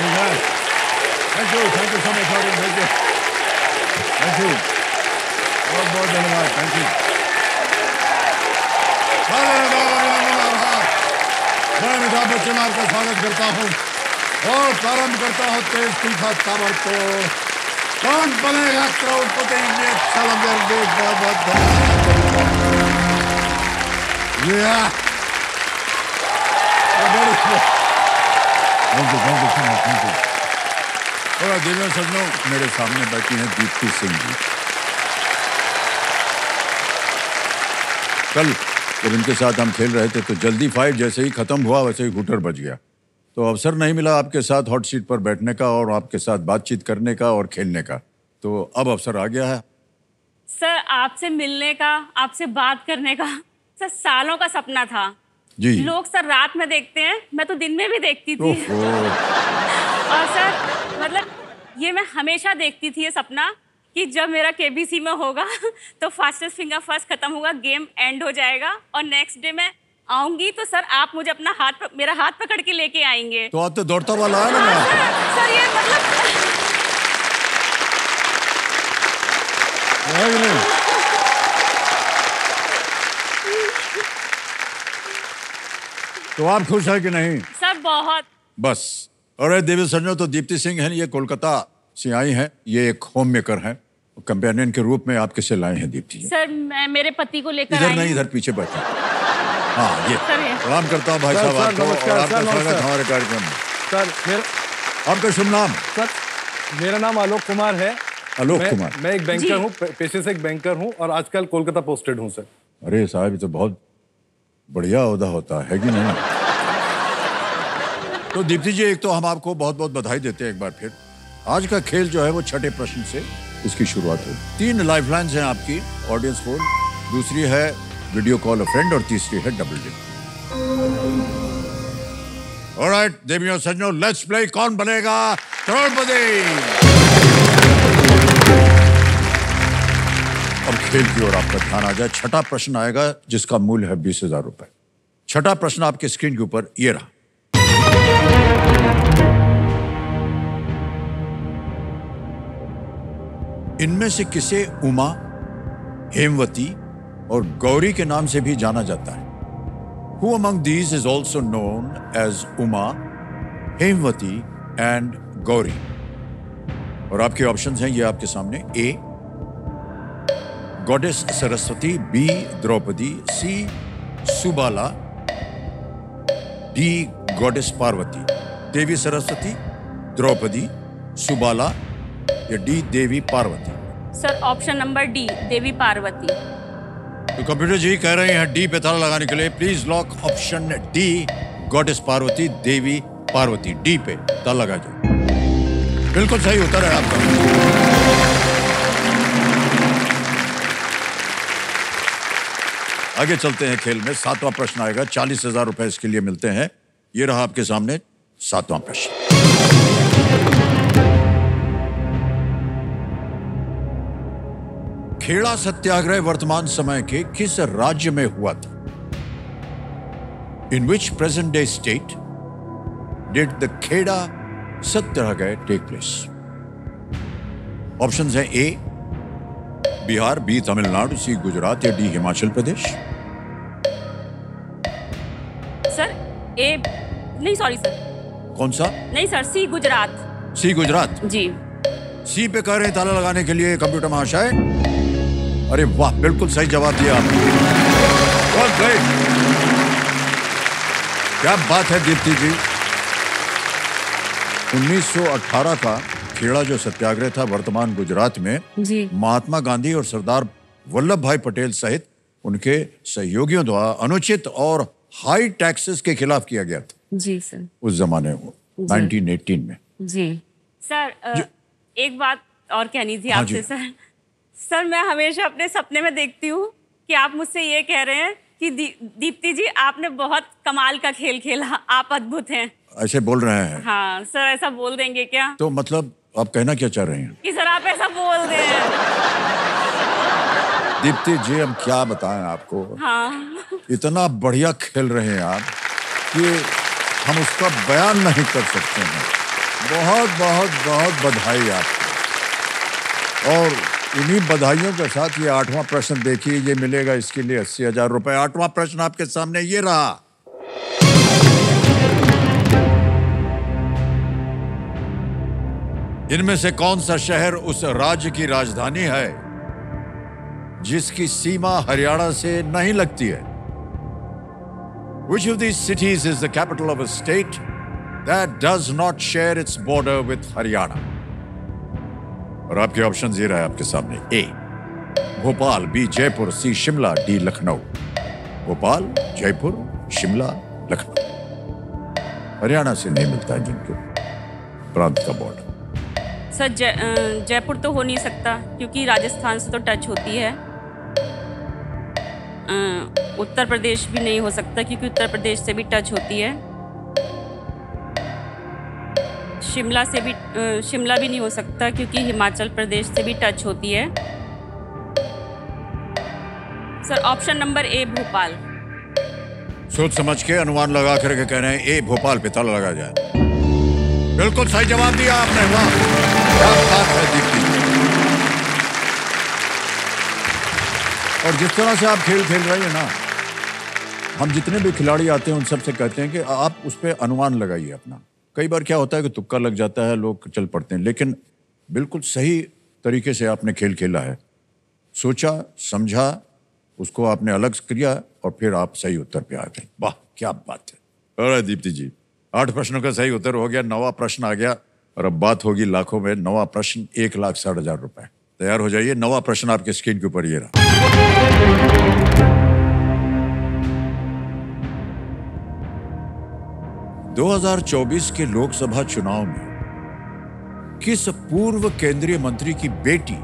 ठीक है, thank you so much, thank you, बहुत बहुत धन्यवाद, थैंक यू। मैं अमिताभ बच्चन आपका स्वागत करता हूँ और प्रारंभ करता हूँ तेज तीखा खबर को। कौन बनेगा करोड़पति, ये अच्छा लगे, बहुत बहुत धन्यवाद। Thank you. और दिव्य सज्जनों, मेरे सामने बैठी हैं दीप्ति सिंह जी। कल जब इनके साथ हम खेल रहे थे तो जल्दी फाइट जैसे ही खत्म हुआ वैसे ही घूटर बज गया, तो अवसर नहीं मिला आपके साथ हॉट सीट पर बैठने का और आपके साथ बातचीत करने का और खेलने का, तो अब अवसर आ गया है। सर आपसे मिलने का, आपसे बात करने का सर सालों का सपना था जी। लोग सर रात में देखते हैं, मैं तो दिन में भी देखती थी। और सर मतलब ये मैं हमेशा देखती थी ये सपना कि जब मेरा केबीसी में होगा तो फास्टेस्ट फिंगर फर्स्ट खत्म होगा, गेम एंड हो जाएगा और नेक्स्ट डे मैं आऊंगी तो सर आप मुझे अपना मेरा हाथ पकड़ के लेके आएंगे। तो आज तो दौड़ता वाला है ना। सर ये मतलब तो आप खुश है कि नहीं? सर बहुत। बस। और देवी सज्जनों, तो दीप्ति सिंह हैं, ये कोलकाता से आई हैं, ये एक होम मेकर हैं, कंपेनियन के रूप में आप किसे लाए हैं दीप्ति जी? सर मैं मेरे पति को लेकर इधर नहीं, इधर पीछे बैठे। हाँ ये प्रणाम करता हूँ भाई साहब आपको और आपका स्वागत हमारे कार्यक्रम में। सर आपका शुभ नाम? सर मेरा नाम आलोक कुमार है। आलोक कुमार। मैं एक बैंकर हूँ, पेशे से एक बैंकर हूँ और आजकल कोलकाता पोस्टेड हूँ सर। अरे साहब, ये तो बहुत बढ़िया ओहदा होता है कि नहीं? तो दीप्ति जी, एक तो हम आपको बहुत बहुत बधाई देते हैं एक बार फिर। आज का खेल जो है वो छठे प्रश्न से इसकी शुरुआत हुई। 3 लाइफलाइंस हैं आपकी, ऑडियंस पोल, दूसरी है वीडियो कॉल अ फ्रेंड और तीसरी है डबल डिप। ऑलराइट देवियों सज्जनों, लेट्स प्ले कौन बनेगा करोड़पति। अब खेल की ओर आपका ध्यान आ जाए। छठा प्रश्न आएगा जिसका मूल्य है 20,000 रुपए। छठा प्रश्न आपके स्क्रीन के ऊपर ये रहा। इनमें से किसे उमा, हेमवती और गौरी के नाम से भी जाना जाता है? Who among these is also known as Uma, Hemvati and Gauri? और आपके ऑप्शंस हैं ये आपके सामने। A goddess Saraswati, B Draupadi, C Subala, D goddess Parvati. Devi Saraswati, Draupadi, Subala या D Devi Parvati? Sir option number D Devi Parvati. तो कंप्यूटर जी कह रहे हैं डी पे ताला लगाने के लिए। Please lock option D, goddess Parvati, Devi Parvati. D पे ताला लगा जाए। बिल्कुल सही उत्तर है आपका। आगे चलते हैं खेल में। 7वां प्रश्न आएगा, 40,000 रुपए इसके लिए मिलते हैं। ये रहा आपके सामने 7वां प्रश्न। खेड़ा सत्याग्रह वर्तमान समय के किस राज्य में हुआ था? In which present day state did the Kheda Satyagraha take place? Options हैं A Bihar, B Tamil Nadu, C Gujarat या D Himachal Pradesh. Sir A नहीं, सॉरी सर। कौन सा? नहीं सर, C Gujarat. C Gujarat ji. C पे कह रहे हैं ताला लगाने के लिए कंप्यूटर महाशय। अरे वाह, बिल्कुल सही जवाब दिया आपने। बहुत ग्रेट, क्या बात है दीप्ति जी। 1918 का खेड़ा जो सत्याग्रह था वर्तमान गुजरात में, जी, महात्मा गांधी और सरदार वल्लभ भाई पटेल सहित उनके सहयोगियों द्वारा अनुचित और हाई टैक्सेस के खिलाफ किया गया था। जी सर। उस जमाने में 1918 में। जी सर, एक बात और कहनी थी हाँ आपसे सर। सर मैं हमेशा अपने सपने में देखती हूँ कि आप मुझसे ये कह रहे हैं कि दीप्ति जी आपने बहुत कमाल का खेल खेला, आप अद्भुत हैं। ऐसे बोल रहे हैं? हाँ सर, ऐसा बोल देंगे क्या? तो मतलब आप कहना क्या चाह रहे हैं? कि सर आप ऐसा बोल दें। दीप्ति जी हम क्या बताएं आपको। हाँ। इतना बढ़िया खेल रहे हैं आप कि हम उसका बयान नहीं कर सकते हैं। बहुत बहुत बहुत बधाई आपको। और इन्हीं बधाइयों के साथ ये 8वां प्रश्न देखिए, ये मिलेगा इसके लिए 80,000 रुपए। 8वां प्रश्न आपके सामने ये रहा। इनमें से कौन सा शहर उस राज्य की राजधानी है जिसकी सीमा हरियाणा से नहीं लगती है? Which of these cities is the capital of a state that does not share its border with Haryana? और आपके ऑप्शन ये रहा है आपके सामने। ए भोपाल, बी जयपुर, सी शिमला, डी लखनऊ। भोपाल, जयपुर, शिमला, लखनऊ। हरियाणा से नहीं मिलता है जिनके प्रांत का बॉर्डर। सर जयपुर तो हो नहीं सकता क्योंकि राजस्थान से तो टच होती है। उत्तर प्रदेश भी नहीं हो सकता क्योंकि उत्तर प्रदेश से भी टच होती है। शिमला भी नहीं हो सकता क्योंकि हिमाचल प्रदेश से भी टच होती है। Sir option number A Bhopal. सोच समझ के अनुमान लगा करके कह रहे हैं ए भोपाल पे ताला लगा जाए। बिल्कुल सही जवाब दिया आपने। वाह, क्या बात है दीप्ति। और जिस तरह से आप खेल खेल रहे हैं ना, हम जितने भी खिलाड़ी आते हैं उन सबसे कहते हैं कि आप उस पर अनुमान लगाइए अपना। कई बार क्या होता है कि तुक्का लग जाता है, लोग चल पड़ते हैं, लेकिन बिल्कुल सही तरीके से आपने खेल खेला है। सोचा, समझा, उसको आपने अलग किया और फिर आप सही उत्तर पे आ गए। वाह, क्या बात है। अरे दीप्ति जी, 8 प्रश्नों का सही उत्तर हो गया। 9वां प्रश्न आ गया और अब बात होगी लाखों में। 9वां प्रश्न 1,60,000 रुपए। तैयार हो जाइए। 9वां प्रश्न आपके स्क्रीन के ऊपर ये रहा। 2024 के लोकसभा चुनाव में किस पूर्व केंद्रीय मंत्री की बेटी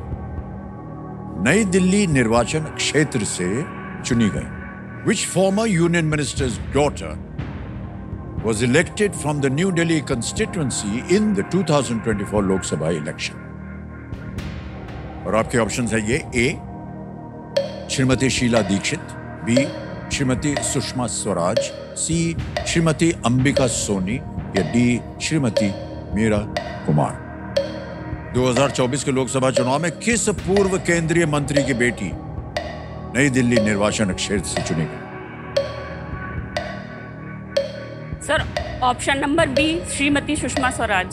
नई दिल्ली निर्वाचन क्षेत्र से चुनी गई? Which former union minister's daughter was elected from the New Delhi constituency in the 2024 Lok Sabha election? और आपके ऑप्शंस है ये। ए श्रीमती शीला दीक्षित, बी श्रीमती सुषमा स्वराज, सी श्रीमती अंबिका सोनी या डी श्रीमती मीरा कुमार। 2024 के लोकसभा चुनाव में किस पूर्व केंद्रीय मंत्री की बेटी नई दिल्ली निर्वाचन क्षेत्र से चुनी गई? Sir option number B Shrimati Sushma Swaraj.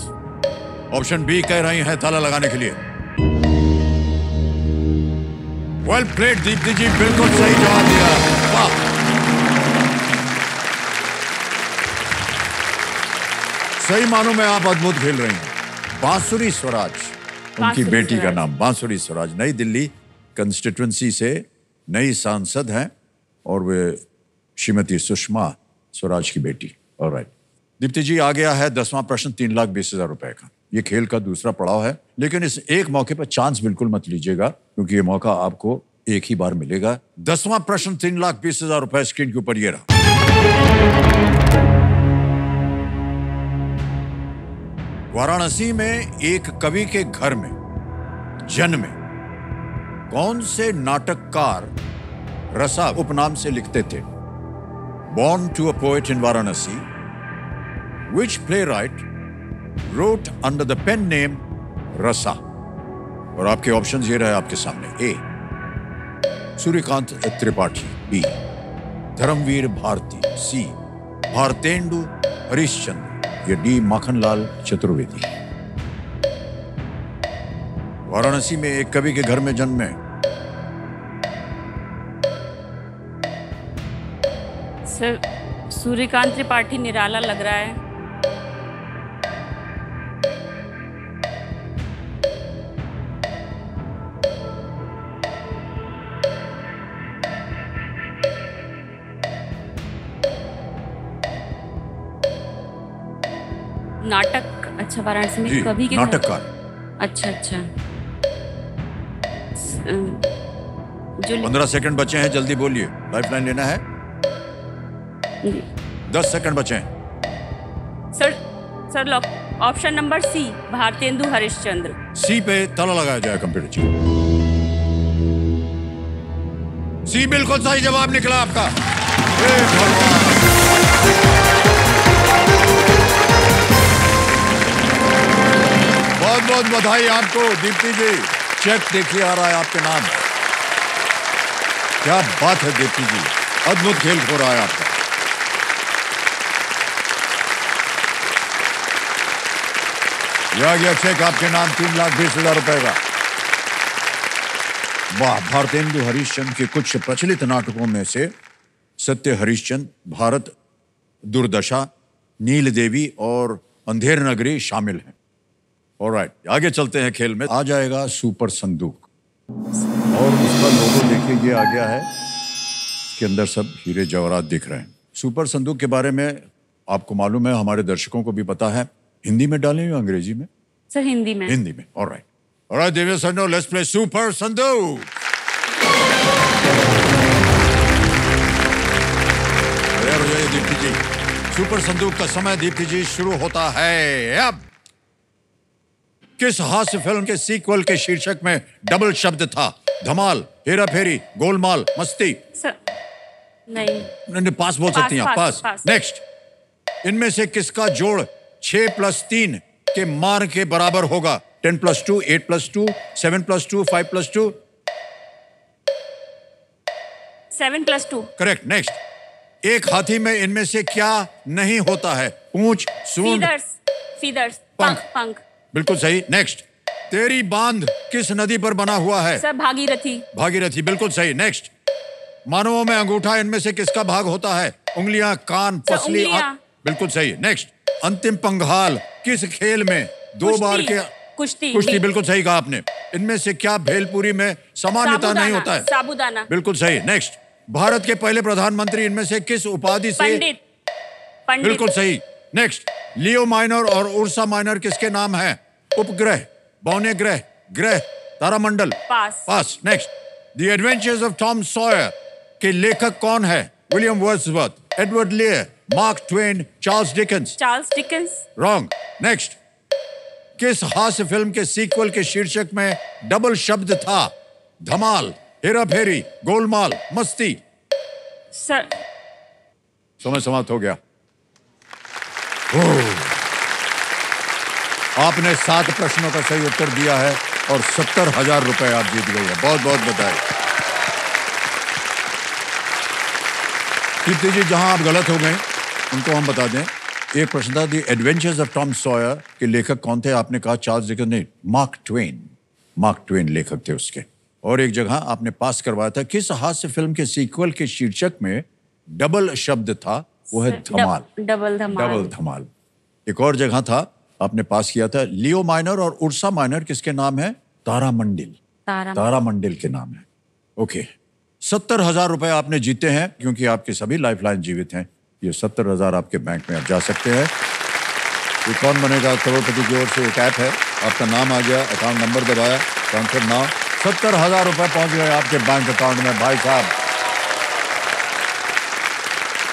Option B कह रही हैं ताला लगाने के लिए। वेल प्लेड दीप्ति जी, बिल्कुल सही जवाब दिया। वाह, सही मानों में आप अद्भुत खेल रही हैं। बांसुरी स्वराज उनकी बेटी का नाम। बांसुरी स्वराज नई दिल्ली कंस्टिट्यूएंसी से नई सांसद हैं और वे श्रीमती सुषमा स्वराज की बेटी। ऑलराइट दीप्ति जी, आ गया है 10वां प्रश्न 3,20,000 रुपए का। ये खेल का दूसरा पड़ाव है, लेकिन इस एक मौके पर चांस बिल्कुल मत लीजिएगा क्योंकि ये मौका आपको एक ही बार मिलेगा। 10वां प्रश्न 3,20,000 रुपए स्क्रीन के ऊपर ये रहा। वाराणसी में एक कवि के घर में जन्मे कौन से नाटककार रसा उपनाम से लिखते थे? Born to a poet in Varanasi, which playwright wrote under the pen name रसा? और आपके ऑप्शंस ये रहे आपके सामने। ए सूर्यकांत त्रिपाठी, बी धर्मवीर भारती, सी भारतेंदु हरिश्चंद्र या डी माखनलाल चतुर्वेदी। वाराणसी में एक कवि के घर में जन्मे। सर सूर्यकांत त्रिपाठी निराला लग रहा है। नाटक, अच्छा वाराणसी में कवि के नाटककार। अच्छा जो 15 सेकंड बचे हैं, जल्दी बोलिए। लाइफलाइन लेना है। 10 सेकंड बचे हैं। Sir option number C Bharatendu Harishchandra. C पे ताला लगाया जाए कंप्यूटर जी। सी बिल्कुल सही जवाब निकला आपका। बहुत बधाई आपको दीप्ति जी। चेक देखिए आ रहा है आपके नाम। क्या बात है दीप्ति जी, अद्भुत खेल हो रहा है आपका। यह आ गया चेक आपके नाम 3,20,000 रुपए का। वाह। भारतेंदु हरिश्चंद्र के कुछ प्रचलित नाटकों में से सत्य हरिश्चंद्र, भारत दुर्दशा, नील देवी और अंधेर नगरी शामिल हैं। ऑलराइट, आगे चलते हैं खेल में। आ जाएगा सुपर संदूक और उसका लोगो देखिए, ये आ गया है। इसके अंदर सब हीरे जवाहरात दिख रहे हैं। सुपर संदूक के बारे में आपको मालूम है, हमारे दर्शकों को भी पता है। हिंदी में डालें या अंग्रेजी में? सर हिंदी में। हिंदी में। Alright alright Deviya संडो, let's play super संदूक। तैयार हो जाइए दीप्ति जी। सुपर संदूक का समय दीप्ति जी शुरू होता है अब। किस हास्य फिल्म के सीक्वल के शीर्षक में डबल शब्द था? धमाल, हेरा फेरी, गोलमाल, मस्ती। सर नहीं। पास बोल सकती हैं आप। पास। नेक्स्ट। इनमें से किसका जोड़ 6 + 3 के मान के बराबर होगा? 10 + 2, 8 + 2, 7 + 2, 5 + 2। 7 + 2। करेक्ट। नेक्स्ट। एक हाथी में इनमें से क्या नहीं होता है? पूंछ, सूंड, फीदर्स, पंख। बिल्कुल सही। नेक्स्ट। तेरी बांध किस नदी पर बना हुआ है? सर भागीरथी। बिल्कुल सही। नेक्स्ट। मानवों में अंगूठा इनमें से किसका भाग होता है? उंगलियां, कान, पसली, बिल्कुल सही। नेक्स्ट। अंतिम पंघाल किस खेल में 2 बार के? कुश्ती। बिल्कुल सही कहा आपने। इनमें से क्या भेलपुरी में सामान्यता नहीं होता है? साबूदाना। बिल्कुल सही। नेक्स्ट। भारत के पहले प्रधानमंत्री इनमें से किस उपाधि से? पंडित। बिल्कुल सही। नेक्स्ट। लियो माइनर और उर्सा माइनर किसके नाम है? उपग्रह, बौने ग्रह, ग्रह, तारामंडल। Pass. Next. The adventures of Tom Sawyer के लेखक कौन है? William Wordsworth, Edward Lear, Mark Twain, Charles Dickens. Wrong. Next. किस हास्य फिल्म के सीक्वल के शीर्षक में डबल शब्द था? धमाल, हेरा फेरी, गोलमाल, मस्ती। सर समय समाप्त हो गया। आपने 7 प्रश्नों का सही उत्तर दिया है और 70,000 रुपए आप जीत गए हैं। बहुत बहुत बधाई। दीप्ति जी, जहां आप गलत हो गए उनको हम बता दें। एक प्रश्न था, the adventures of Tom Sawyer के लेखक कौन थे? आपने कहा चार्ल्स डिकेंस। नहीं, मार्क ट्वेन लेखक थे उसके। और एक जगह आपने पास करवाया था, किस हास्य फिल्म के सीक्वल के शीर्षक में डबल शब्द था? वो है धमाल। डबल धमाल। एक और जगह था आपने पास किया था, लियो माइनर और उर्सा माइनर किसके नाम है? तारामंडल के नाम है। ओके, 70,000 रुपए आपने जीते हैं क्योंकि आपके सभी लाइफलाइन जीवित हैं। ये 70,000 आपके बैंक में आप जा सकते हैं। ये कौन बनेगा करोड़पति की ओर से एक ऐप है, आपका नाम आ गया, अकाउंट नंबर दबाया, ट्रांसफर नाउ, 70,000 रुपए पहुंच गए आपके बैंक अकाउंट में। भाई साहब,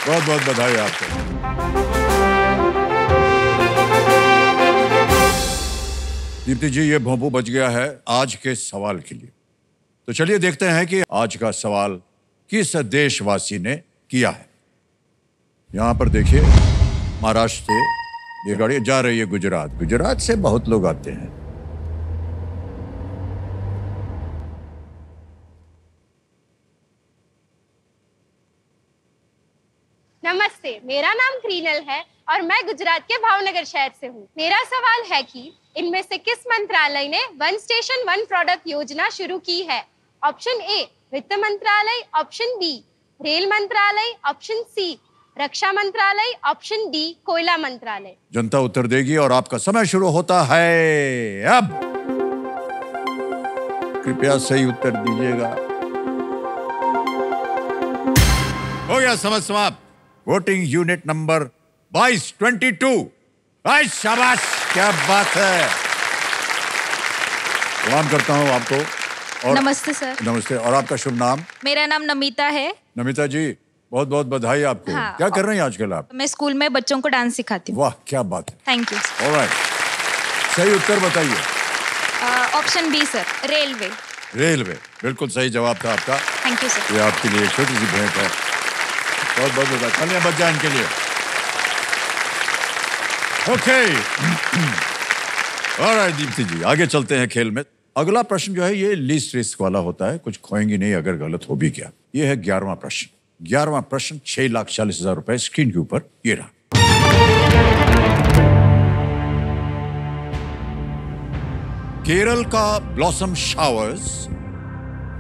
बहुत बहुत बधाई आपको। दीप्ति जी, ये भोंपू बच गया है आज के सवाल के लिए। तो चलिए देखते हैं कि आज का सवाल किस देशवासी ने किया है। यहां पर देखिए, महाराष्ट्र से ये गाड़ी जा रही है गुजरात से बहुत लोग आते हैं। नमस्ते, मेरा नाम क्रीनल है और मैं गुजरात के भावनगर शहर से हूँ। मेरा सवाल है कि इनमें से किस मंत्रालय ने वन स्टेशन वन प्रोडक्ट योजना शुरू की है? ऑप्शन ए वित्त मंत्रालय, ऑप्शन बी रेल मंत्रालय, ऑप्शन सी रक्षा मंत्रालय, ऑप्शन डी कोयला मंत्रालय। जनता उत्तर देगी और आपका समय शुरू होता है अब। कृपया सही उत्तर दीजिएगा। हो गया समय समाप्त। Voting unit number 2222। शाबाश, क्या बात है। सलाम करता हूँ आपको। और नमस्ते सर। नमस्ते। और आपका शुभ नाम? मेरा नाम नमिता है। नमिता जी, बहुत बहुत बधाई आपको। हाँ, क्या कर रही हैं आजकल आप? मैं स्कूल में बच्चों को डांस सिखाती हूँ। वाह, क्या बात है। Thank you. ऑलराइट, सही उत्तर बताइए। Option B sir, railway. बिल्कुल सही जवाब था आपका। Thank you sir. ये आपके लिए एक छोटी सी भेंट है। बहुत बहुत बधाई। चलिए बच जाए इनके लिए। ओके, ऑलराइट दीप्ति जी, आगे चलते हैं खेल में। अगला प्रश्न जो है ये लीस्ट रिस्क वाला होता है, कुछ खोएंगे नहीं अगर गलत हो भी गया। ये है 11वां प्रश्न। 11वां प्रश्न 6,40,000 रुपए स्क्रीन के ऊपर ये रहा। केरल का ब्लॉसम शावर्स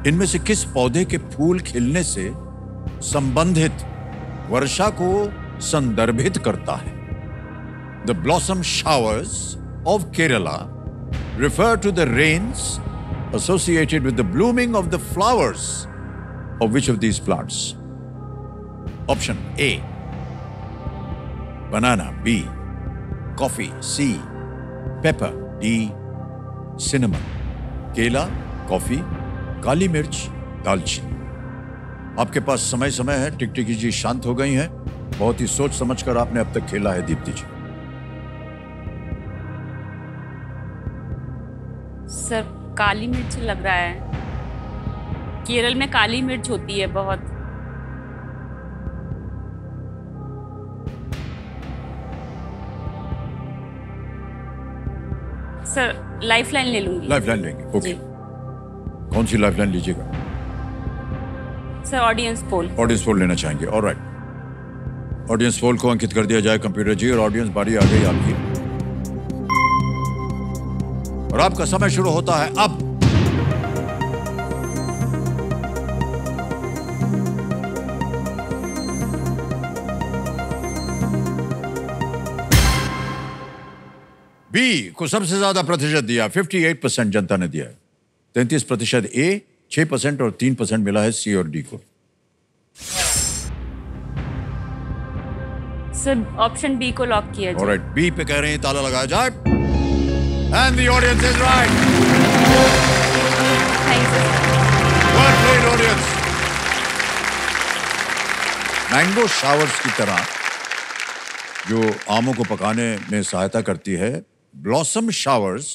इनमें से किस पौधे के फूल खिलने से संबंधित वर्षा को संदर्भित करता है? The blossom showers of Kerala refer to the rains associated with the blooming of the flowers of which of these plants? Option A, banana. B, coffee. C, pepper. D, cinnamon. केला, कॉफी, काली मिर्च, दालचीनी। आपके पास समय है। टिकटिकी जी शांत हो गई हैं। बहुत ही सोच समझकर आपने अब तक खेला है दीप्ति जी। सर काली मिर्च लग रहा है, केरल में काली मिर्च होती है बहुत। सर लाइफलाइन ले लूंगी। लाइफलाइन लेंगे, ओके। कौन सी लाइफलाइन लीजिएगा? Sir audience poll. Audience poll लेना चाहेंगे, ऑलराइट। ऑडियंस पोल को अंकित कर दिया जाए कंप्यूटर जी, और ऑडियंस बारी आ गई आपकी और आपका समय शुरू होता है अब। बी को सबसे ज्यादा प्रतिशत दिया, 58% जनता ने दिया है। 33% ए, 6% और 3% मिला है सी और डी को। सर ऑप्शन बी को लॉक किया जाए। ऑलराइट, बी पे कह रहे हैं ताला लगाया जाए। And the audience is right. Thank you. Well played, audience. Mango showers की तरह जो आमों को पकाने में सहायता करती है, ब्लॉसम शावर्स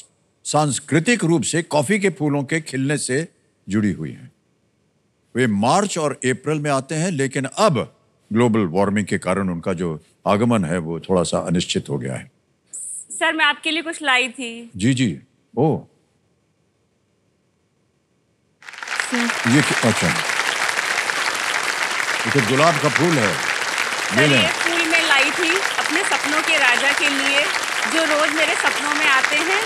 सांस्कृतिक रूप से कॉफी के फूलों के खिलने से जुड़ी हुई हैं। वे मार्च और अप्रैल में आते हैं, लेकिन अब ग्लोबल वार्मिंग के कारण उनका जो आगमन है वो थोड़ा सा अनिश्चित हो गया है। सर मैं आपके लिए कुछ लाई थी। जी जी, ओ ये अच्छा, ये तो गुलाब का फूल है। सर ये फूल मैं लाई थी अपने सपनों के राजा के लिए, जो रोज मेरे सपनों में आते हैं।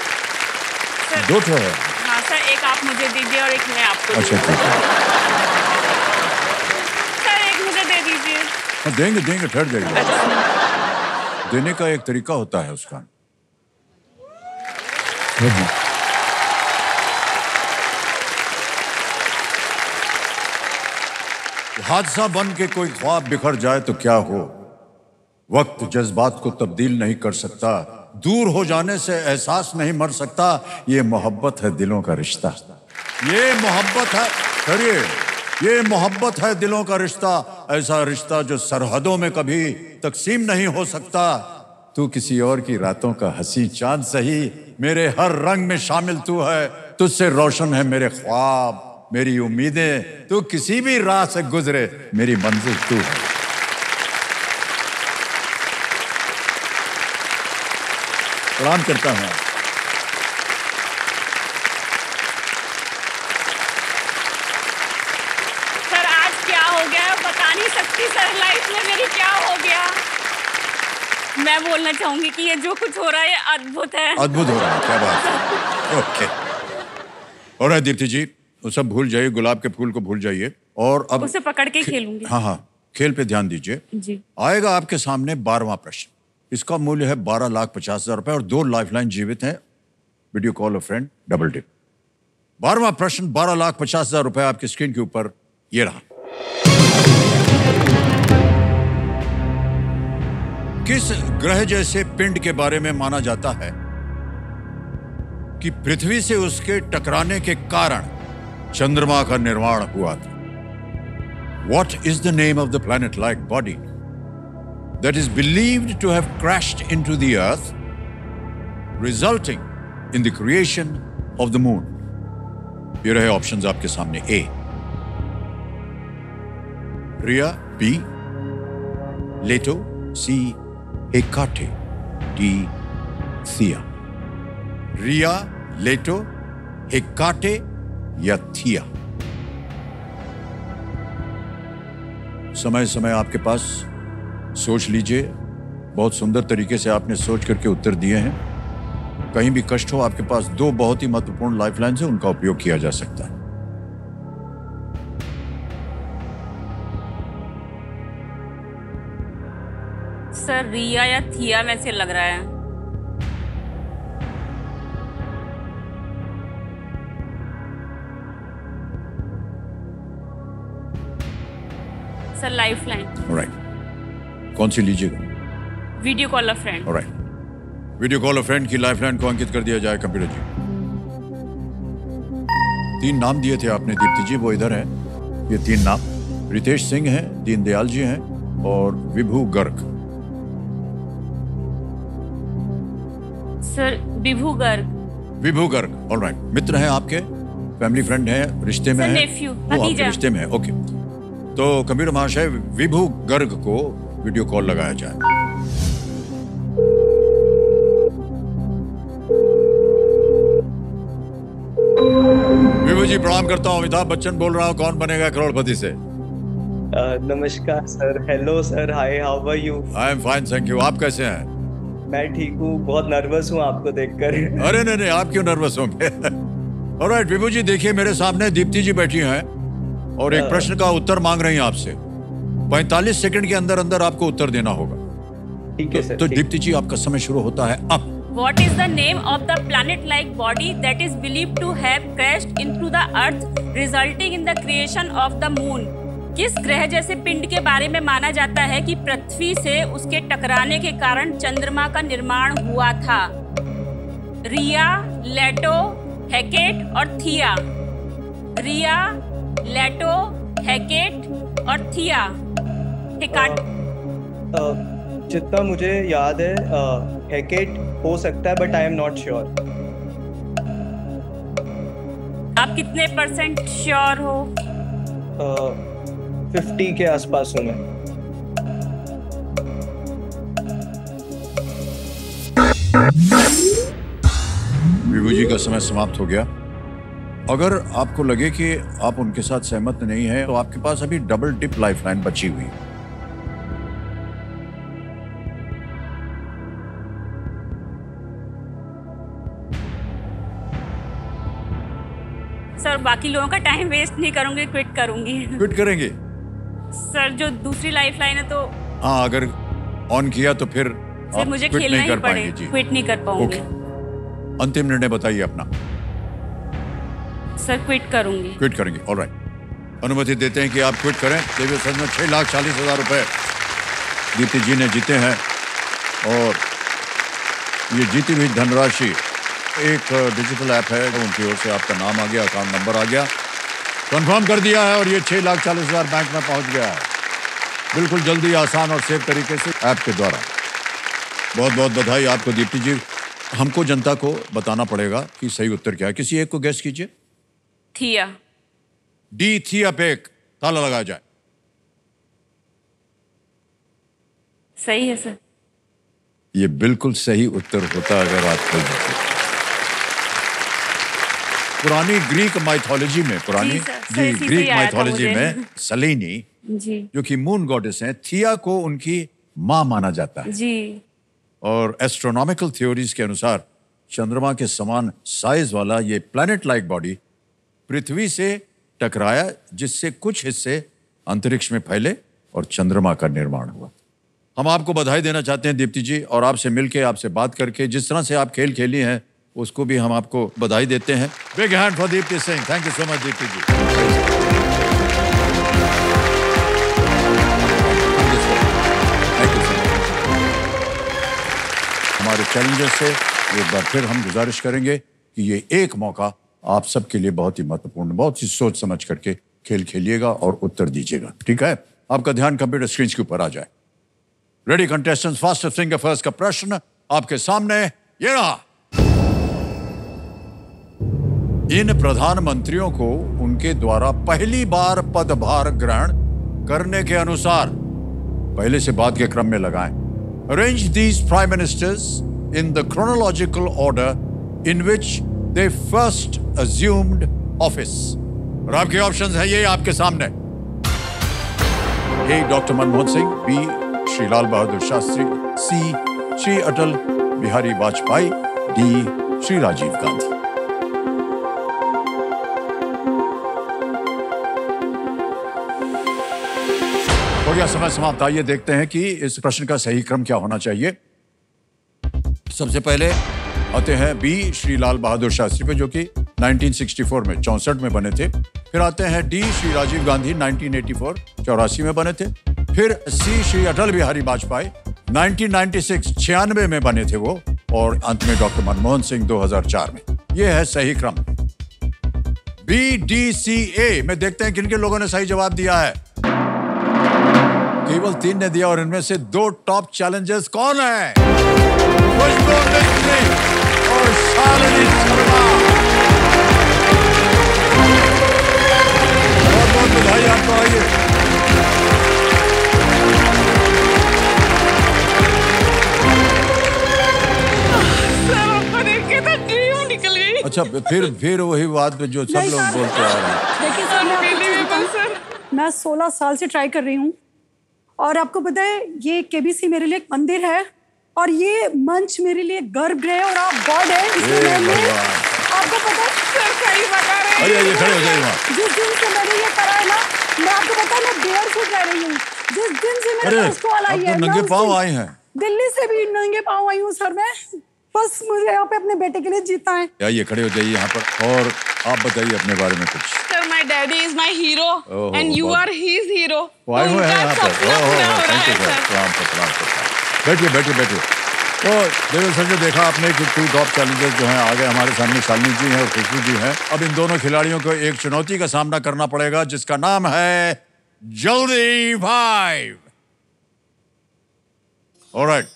सर, दो तो है। हाँ सर, एक आप मुझे दीजिए और एक मैं आपको। अच्छा ठीक है। सर एक मुझे दे दीजिए। हाँ, देंगे देंगे, ठहर जाइए। देने का एक तरीका होता है उसका। हादसा बन के कोई ख्वाब बिखर जाए तो क्या हो, वक्त जज्बात को तब्दील नहीं कर सकता, दूर हो जाने से एहसास नहीं मर सकता, ये मोहब्बत है दिलों का रिश्ता। ये मोहब्बत है, करिए, ये मोहब्बत है दिलों का रिश्ता, ऐसा रिश्ता जो सरहदों में कभी तकसीम नहीं हो सकता। तू किसी और की रातों का हंसी चांद सही, मेरे हर रंग में शामिल तू है, तुझसे रोशन है मेरे ख्वाब, मेरी उम्मीदें, तू किसी भी राह से गुजरे, मेरी मंजिल तू है। प्रणाम करता हूं। सर आज क्या हो गया बता नहीं सकती सर, लाइफ में मेरी क्या हो गया। मैं बोलना चाहूंगी कि ये जो कुछ हो रहा है ये अद्भुत है। अद्भुत हो रहा है, क्या बात है। ओके, और दीप्ति जी वो सब भूल जाइए, गुलाब के फूल को भूल जाइए और अब उसे पकड़ के खेलूंगी। हाँ हाँ, खेल पे ध्यान दीजिए जी। आएगा आपके सामने 12वां प्रश्न। इसका मूल्य है 12,50,000 रुपए और 2 लाइफलाइन जीवित हैं। Video call a friend, double tip. 12वां प्रश्न 12,50,000 रुपए आपकी स्क्रीन के ऊपर ये रहा। किस ग्रह जैसे पिंड के बारे में माना जाता है कि पृथ्वी से उसके टकराने के कारण चंद्रमा का निर्माण हुआ था? What is the name of the planet-like body that is believed to have crashed into the Earth, resulting in the creation of the moon? ये रहे ऑप्शंस आपके सामने। A, Rhea, B, Leto, C, Hecate, D, Thea। रिया, लेटो, हेकाटे या थिया? समय समय आपके पास, सोच लीजिए। बहुत सुंदर तरीके से आपने सोच करके उत्तर दिए हैं। कहीं भी कष्ट हो, आपके पास दो बहुत ही महत्वपूर्ण लाइफलाइन्स हैं, उनका उपयोग किया जा सकता है। सर रिया या थिया में से लग रहा है। Sir lifeline. ऑलराइट, कौन सी लीजिएगा? Video call a friend. Alright, video call a friend की लाइफलाइन को अंकित कर दिया जाए कंप्यूटर जी। 3 नाम दिए थे आपने दीप्ति जी, वो इधर है। ये 3 नाम रितेश सिंह हैं, दीनदयाल जी हैं और विभू गर्ग। सर विभू गर्ग। विभू गर्ग, ऑलराइट। मित्र हैं आपके, फैमिली फ्रेंड हैं, रिश्ते में सर, हैं? nephew, वो आपके भतीजा। रिश्ते में है, ओके। तो कंप्यूटर महाशय, विभू गर्ग को वीडियो कॉल लगाया जाए। विभू जी प्रणाम करता हूँ। अमिताभ बच्चन बोल रहा हूँ, कौन बनेगा करोड़पति से? नमस्कार sir. Hello sir, hi, how are you? I am fine, thank you. आप कैसे हैं? मैं ठीक हूँ, बहुत नर्वस हूँ आपको देखकर। अरे नहीं, आप क्यों नर्वस होंगे? ऑलराइट विभू जी, देखिए मेरे सामने दीप्ति जी बैठी हैं और एक प्रश्न का उत्तर मांग रही हैं आपसे। 45 सेकंड के अंदर अंदर आपको उत्तर देना होगा। ठीक है सर। तो दीप्ति जी, आपका समय शुरू होता है अब। What is the name of the planet-like body that is believed to have crashed into the Earth, resulting in the creation of the Moon? किस ग्रह जैसे पिंड के बारे में माना जाता है कि पृथ्वी से उसके टकराने के कारण चंद्रमा का निर्माण हुआ था? रिया, लेटो, हेकेट और थिया। रिया, लेटो, हेकेट और थिया। हेकाट। जितना मुझे याद है हेकेट हो सकता है, but I am not sure. आप कितने % श्योर हो? 50 के आसपास हूँ मैं। विभू जी का समय समाप्त हो गया। अगर आपको लगे कि आप उनके साथ सहमत नहीं हैं, तो आपके पास अभी डबल डिप लाइफलाइन बची हुई है। सर बाकी लोगों का टाइम वेस्ट नहीं करूंगी, क्विट करूंगी। क्विट करेंगे? सर जो दूसरी लाइफलाइन है तो हाँ, अगर ऑन किया तो फिर सर आप मुझे क्विट खेलना नहीं ही कर पाएंगे पड़े, जी। क्विट नहीं कर पाऊंगी। ओके, अंतिम निर्णय बताइए अपना। सर क्विट करूंगी। क्विट करेंगे, ऑलराइट। अनुमति देते हैं कि आप क्विट करें। देखिए, सच में 6,40,000 रुपए दीप्ति जी ने जीते हैं और ये जीती हुई धनराशि एक डिजिटल ऐप है, उनकी ओर से आपका नाम आ गया, अकाउंट नंबर आ गया, कंफर्म कर दिया है और ये 6,40,000 बैंक में पहुंच गया है। बिल्कुल जल्दी, आसान और सेफ तरीके से ऐप के द्वारा। बहुत बहुत बधाई आपको दीप्ति जी। हमको जनता को बताना पड़ेगा कि सही उत्तर क्या है। किसी एक को गेस कीजिए। थिया। डी थिया पे एक ताला लगाया जाए। सही है सर। ये बिल्कुल सही उत्तर होता अगर आप खोल देते। पुरानी ग्रीक माइथोलॉजी में, पुरानी जी ग्रीक माइथोलॉजी में सेलेनी, जी, जो कि मून गॉडेस हैं, थिया को उनकी मां माना जाता है। जी। और एस्ट्रोनॉमिकल थ्योरीज के अनुसार चंद्रमा के समान साइज वाला ये प्लैनेट लाइक बॉडी पृथ्वी से टकराया, जिससे कुछ हिस्से अंतरिक्ष में फैले और चंद्रमा का निर्माण हुआ। हम आपको बधाई देना चाहते हैं दीप्ति जी, और आपसे मिलके, आपसे बात करके, जिस तरह से आप खेल खेली हैं उसको भी हम आपको बधाई देते हैं। Big hand for Deepti Singh. Thank you so much Deepti ji. हमारे चैलेंजर्स से एक बार फिर हम गुजारिश करेंगे कि ये एक मौका आप सबके लिए बहुत ही महत्वपूर्ण, बहुत ही सोच समझ करके खेल खेलिएगा और उत्तर दीजिएगा, ठीक है? आपका ध्यान कंप्यूटर स्क्रीन के ऊपर आ जाए। Ready contestants, fastest finger first का प्रश्न आपके सामने ये रहा। इन प्रधानमंत्रियों को उनके द्वारा पहली बार पदभार ग्रहण करने के अनुसार, पहले से बाद के क्रम में लगाएं। Arrange these prime ministers in the chronological order in which they first assumed office? और आपके ऑप्शंस हैं ये आपके सामने। ए डॉक्टर मनमोहन सिंह, बी श्री लाल बहादुर शास्त्री, सी श्री अटल बिहारी वाजपेयी, डी श्री राजीव गांधी। हो गया समय समाप्त। आइए देखते हैं कि इस प्रश्न का सही क्रम क्या होना चाहिए। सबसे पहले आते हैं बी श्री लाल बहादुर शास्त्री पे, जो कि 1964 में 64 में बने थे। फिर आते हैं डी श्री राजीव गांधी 1984 84 में बने थे। फिर सी श्री अटल बिहारी वाजपेयी 1996 96 में बने थे वो। और अंत में डॉक्टर मनमोहन सिंह 2004 में। यह है सही क्रम। बी डी सी ए में देखते हैं किन किन लोगों ने सही जवाब दिया है। केवल 3 ने दिया और इनमें से 2 टॉप चैलेंजर्स कौन है? खुशबू मिस्त्री और शालिनी शर्मा। बहुत बहुत बधाई आपको। आइए अच्छा, फिर वही बात पे जो सब लोग बोलते आ रहे हैं। देखिए सर, मैं आपको चीज़ बताऊं, मैं 16 साल से ट्राई कर रही हूँ और आपको पता है ये केबीसी मेरे लिए एक मंदिर है और ये मंच मेरे लिए गर्भगृह और आप गॉड है। आपको पता है सर, सही बता रहे हैं। ये खड़े हो जाइए वहाँ। जिस दिन से मैंने ये करा है ना, मैं आपको पता है मैं बेयर फुट रह रही हूँ। जिस दिन से मेरे पास कॉल आई है, नंगे पाँव आए हैं। दिल्ली से भी नंगे पाँव आई हूँ सर मैं। बस मुझे यहाँ पे अपने बेटे के लिए जीता है। आइए खड़े हो जाइए यहाँ पर और आप बताइए अपने बारे में कुछ। Sir, my daddy is my hero and you are his hero. आए हुए हैं यहाँ पर। Thank you sir. प्रणाम। बैठिए। तो देवेंद्र सर, जो देखा आपने कि 2 टॉप चैलेंजर्स जो हैं आ गए हमारे सामने। शालिनी जी हैं और खुशबू जी हैं। अब इन दोनों खिलाड़ियों को एक चुनौती का सामना करना पड़ेगा जिसका नाम है जल्दी 5। ऑलराइट।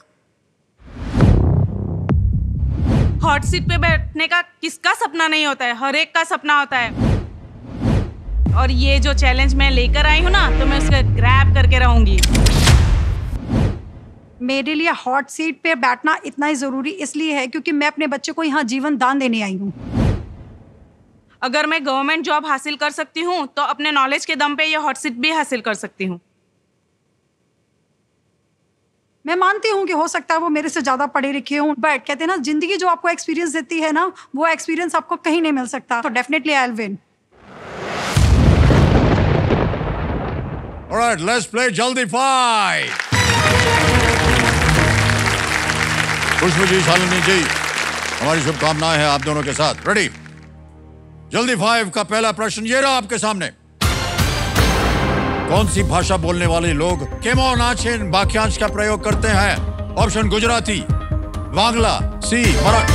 हॉट सीट पे बैठने का किसका सपना नहीं होता है? हर एक का सपना होता है। और ये जो चैलेंज मैं लेकर आई हूँ ना, तो मैं उसको ग्रैब करके रहूंगी। मेरे लिए हॉट सीट पे बैठना इतना ही जरूरी इसलिए है क्योंकि मैं अपने बच्चे को यहाँ जीवन दान देने आई हूँ। अगर मैं गवर्नमेंट जॉब हासिल कर सकती हूँ तो अपने नॉलेज के दम पे ये हॉट सीट भी हासिल कर सकती हूँ। मैं मानती हूँ कि हो सकता है वो मेरे से ज्यादा पढ़े लिखे हों, बट कहते हैं ना, जिंदगी जो आपको एक्सपीरियंस देती है ना, वो एक्सपीरियंस आपको कहीं नहीं मिल सकता। तो definitely I will win. Alright, let's play जल्दी 5। खुशबू जी, शालिनी जी, हमारी शुभकामनाएं हैं आप दोनों के साथ। रेडी? जल्दी 5 का पहला प्रश्न ये रहा आपके सामने। कौन सी भाषा बोलने वाले लोग केमोनाचिन वाक्यांश का प्रयोग करते हैं? ऑप्शन गुजराती, बांग्ला, सी मराठी,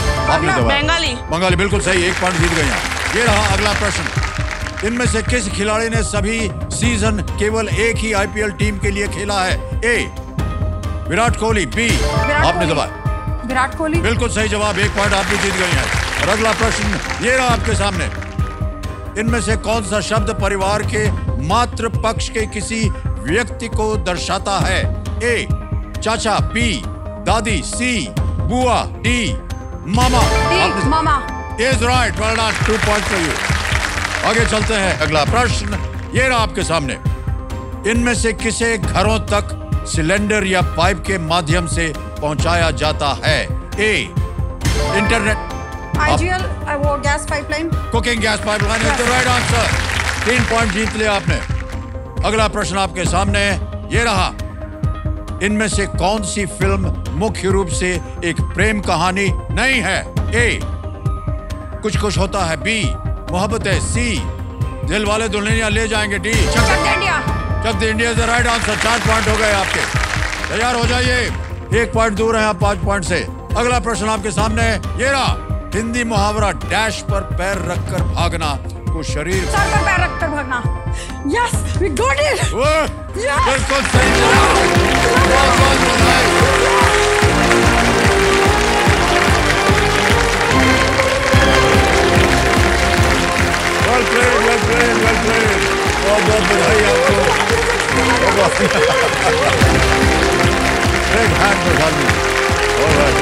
बंगाली। बिल्कुल सही, 1 पॉइंट जीत गए हैं। ये रहा अगला प्रश्न। इनमें से किस खिलाड़ी ने सभी सीजन केवल एक ही आईपीएल टीम के लिए खेला है? ए विराट कोहली, बी आपने दबाया विराट कोहली। बिल्कुल सही जवाब, 1 पॉइंट आप भी जीत गई हैं। और अगला प्रश्न ये रहा आपके सामने। इनमें से कौन सा शब्द परिवार के मातृ पक्ष के किसी व्यक्ति को दर्शाता है? ए चाचा, बी दादी, सी बुआ, D mama. Mama is right. Well done, 2 point for you. आगे चलते हैं। अगला प्रश्न ये रहा आपके सामने। इनमें से किसे घरों तक सिलेंडर या पाइप के माध्यम से पहुंचाया जाता है? ए इंटरनेट, आईजीएल, वो gas pipeline, cooking gas pipeline is the right answer. 3 point जीत लिया आपने। अगला प्रश्न आपके सामने ये रहा। इनमें से कौन सी फिल्म मुख्य रूप से एक प्रेम कहानी नहीं है? ए कुछ कुछ होता है, बी मोहब्बत है, सी दिल वाले Dulhania Le Jayenge, D Chak De India is the right answer. 4 point हो गए आपके। तैयार हो जाइए, 1 पॉइंट दूर है आप 5 पॉइंट से। अगला प्रश्न आपके सामने ये रहा। हिंदी मुहावरा डैश पर पैर रखकर भागना को शरीर सर पर पैर रखकर भागना। Yes, we got it. बिल्कुल सही जवाब। बहुत बधाई। Well played. बहुत बधाई आपको। एक हैंड पर डाल दी। ऑलराइट।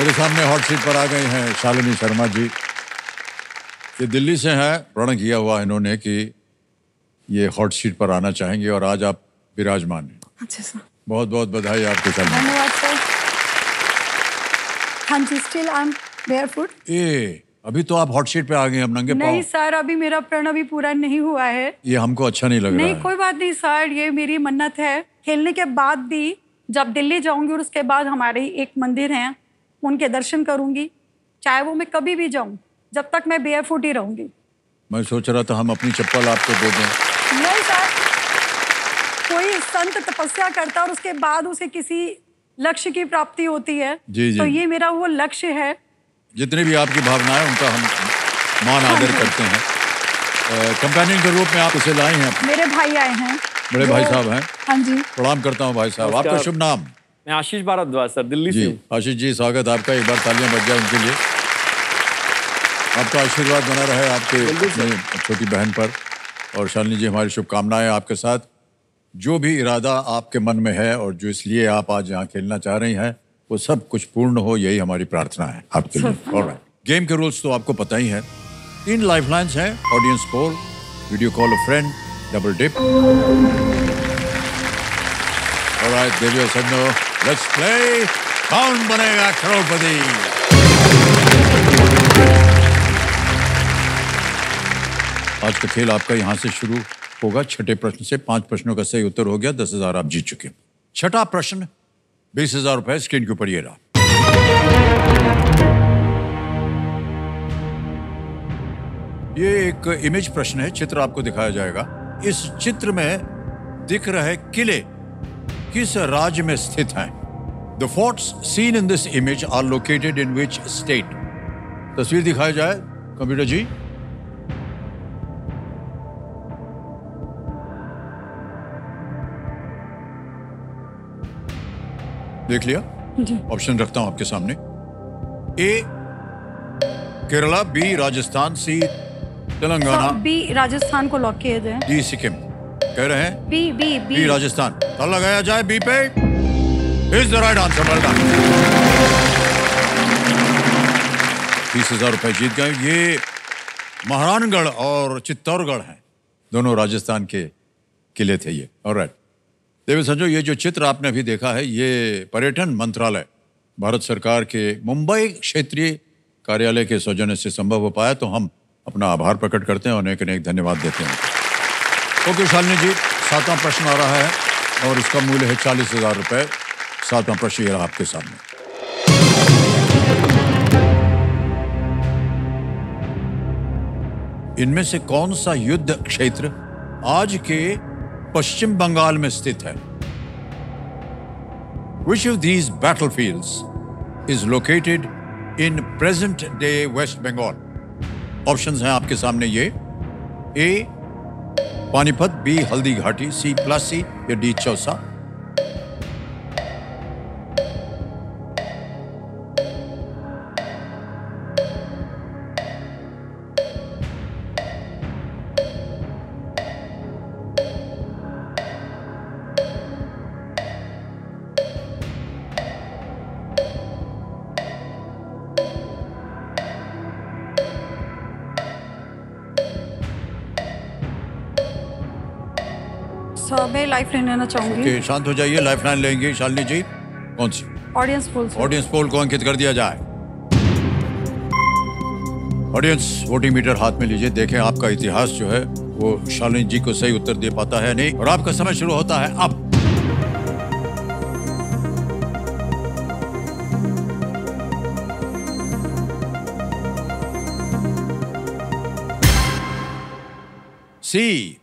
मेरे सामने हॉट सीट पर आ गए हैं शालिनी शर्मा जी। ये दिल्ली से हैं, प्रण किया हुआ इन्होंने कि ये हॉट सीट पर आना चाहेंगे और आज आप विराजमान हैं। अच्छा सर, बहुत बहुत बधाई आपको शालिनी। धन्यवाद सर। हाँ जी, स्टिल आई एम बेयरफुट। अभी तो आप हॉट सीट पे आ गए, हम नंगे पाँव। नहीं सर, अभी मेरा प्रण अभी पूरा नहीं हुआ है। ये हमको अच्छा नहीं लग रहा नहीं है। कोई बात नहीं सर, ये मेरी मन्नत है। खेलने के बाद भी जब दिल्ली जाऊंगी और उसके बाद हमारे एक मंदिर हैं, उनके दर्शन करूंगी, चाहे वो मैं कभी भी जाऊं, जब तक मैं बेयरफुट ही रहूंगी। मैं सोच रहा था हम अपनी चप्पल आपको दे दें। नहीं सर, कोई संत तपस्या करता है और उसके बाद उसे किसी लक्ष्य की प्राप्ति होती है। जी, जी। तो ये मेरा वो लक्ष्य है। जितनी भी आपकी भावनाएं उनका हम मान आदर करते हैं। कंपेनियन के रूप में आप उसे लाए हैं। मेरे भाई आए हैं। बड़े भाई साहब हैं। हाँ जी, प्रणाम करता हूं भाई साहब। आपका शुभ नाम? मैं आशीष भारद्वाज सर, दिल्ली से जी हूँ। आशीष जी, स्वागत आपका। एक बार तालियां बज जाए उनके लिए। आपका आशीर्वाद बना रहे आपके अपने छोटी बहन पर। और शालिनी जी, हमारी शुभकामनाएं आपके साथ। जो भी इरादा आपके मन में है और जो इसलिए आप आज यहाँ खेलना चाह रही हैं, वो सब कुछ पूर्ण हो, यही हमारी प्रार्थना है आपके लिए। ऑलराइट, गेम के रूल्स तो आपको पता ही है। 3 लाइफलाइंस हैं, audience poll, video call a friend, double dip. Alright देवियों सज्जनों, लेट्स प्ले। कौन बनेगा करोड़पति? आज का खेल आपका यहाँ से शुरू होगा। छठे प्रश्न से 5 प्रश्नों का सही उत्तर हो गया, 10,000 आप जीत चुके। छठा प्रश्न, 20,000 रुपए स्क्रीन के ऊपर ये रहा। ये एक इमेज प्रश्न है, चित्र आपको दिखाया जाएगा। इस चित्र में दिख रहे किले किस राज्य में स्थित हैं? The forts seen in this image are located in which state? तस्वीर दिखाई जाए कंप्यूटर जी। देख लिया? जी। ऑप्शन रखता हूं आपके सामने। ए केरला, बी राजस्थान, सी तेलंगाना, बी राजस्थान को लॉक किया जाए। डी सिक्किम। कह रहे हैं बी बी बी राजस्थान। ताला लगाया जाए बी पे। Is the right answer. Well done. 30,000 रुपए जीत गए। ये महारानगढ़ और चित्तौड़गढ़ हैं, दोनों राजस्थान के किले थे ये। ऑलराइट देवी संजो, ये जो चित्र आपने अभी देखा है, ये पर्यटन मंत्रालय भारत सरकार के मुंबई क्षेत्रीय कार्यालय के सौजन्य से संभव हो पाया। तो हम अपना आभार प्रकट करते हैं और अनेक अनेक धन्यवाद देते हैं। ओके शालिनी जी, 7वां प्रश्न आ रहा है और इसका मूल्य है 40,000 रुपए। 7वां प्रश्न ये रहा आपके सामने। इनमें से कौन सा युद्ध क्षेत्र आज के पश्चिम बंगाल में स्थित है? Which of these battlefields is located in present day West Bengal? Options हैं आपके सामने ये। ए पानीपत, बी हल्दी घाटी, सी प्लासी या डी चौसा। मैं लाइफ लाइन लेना चाहूंगी। ओके, शांत हो जाइए। लाइफ लाइन लेंगे शालिनी जी। कौन सी? ऑडियंस पोल से। ऑडियंस पोल को अंकित कर दिया जाए। ऑडियंस वोटिंग मीटर हाथ में लीजिए। देखें आपका इतिहास जो है वो शालिनी जी को सही उत्तर दे पाता है नहीं। और आपका समय शुरू होता है अब। सी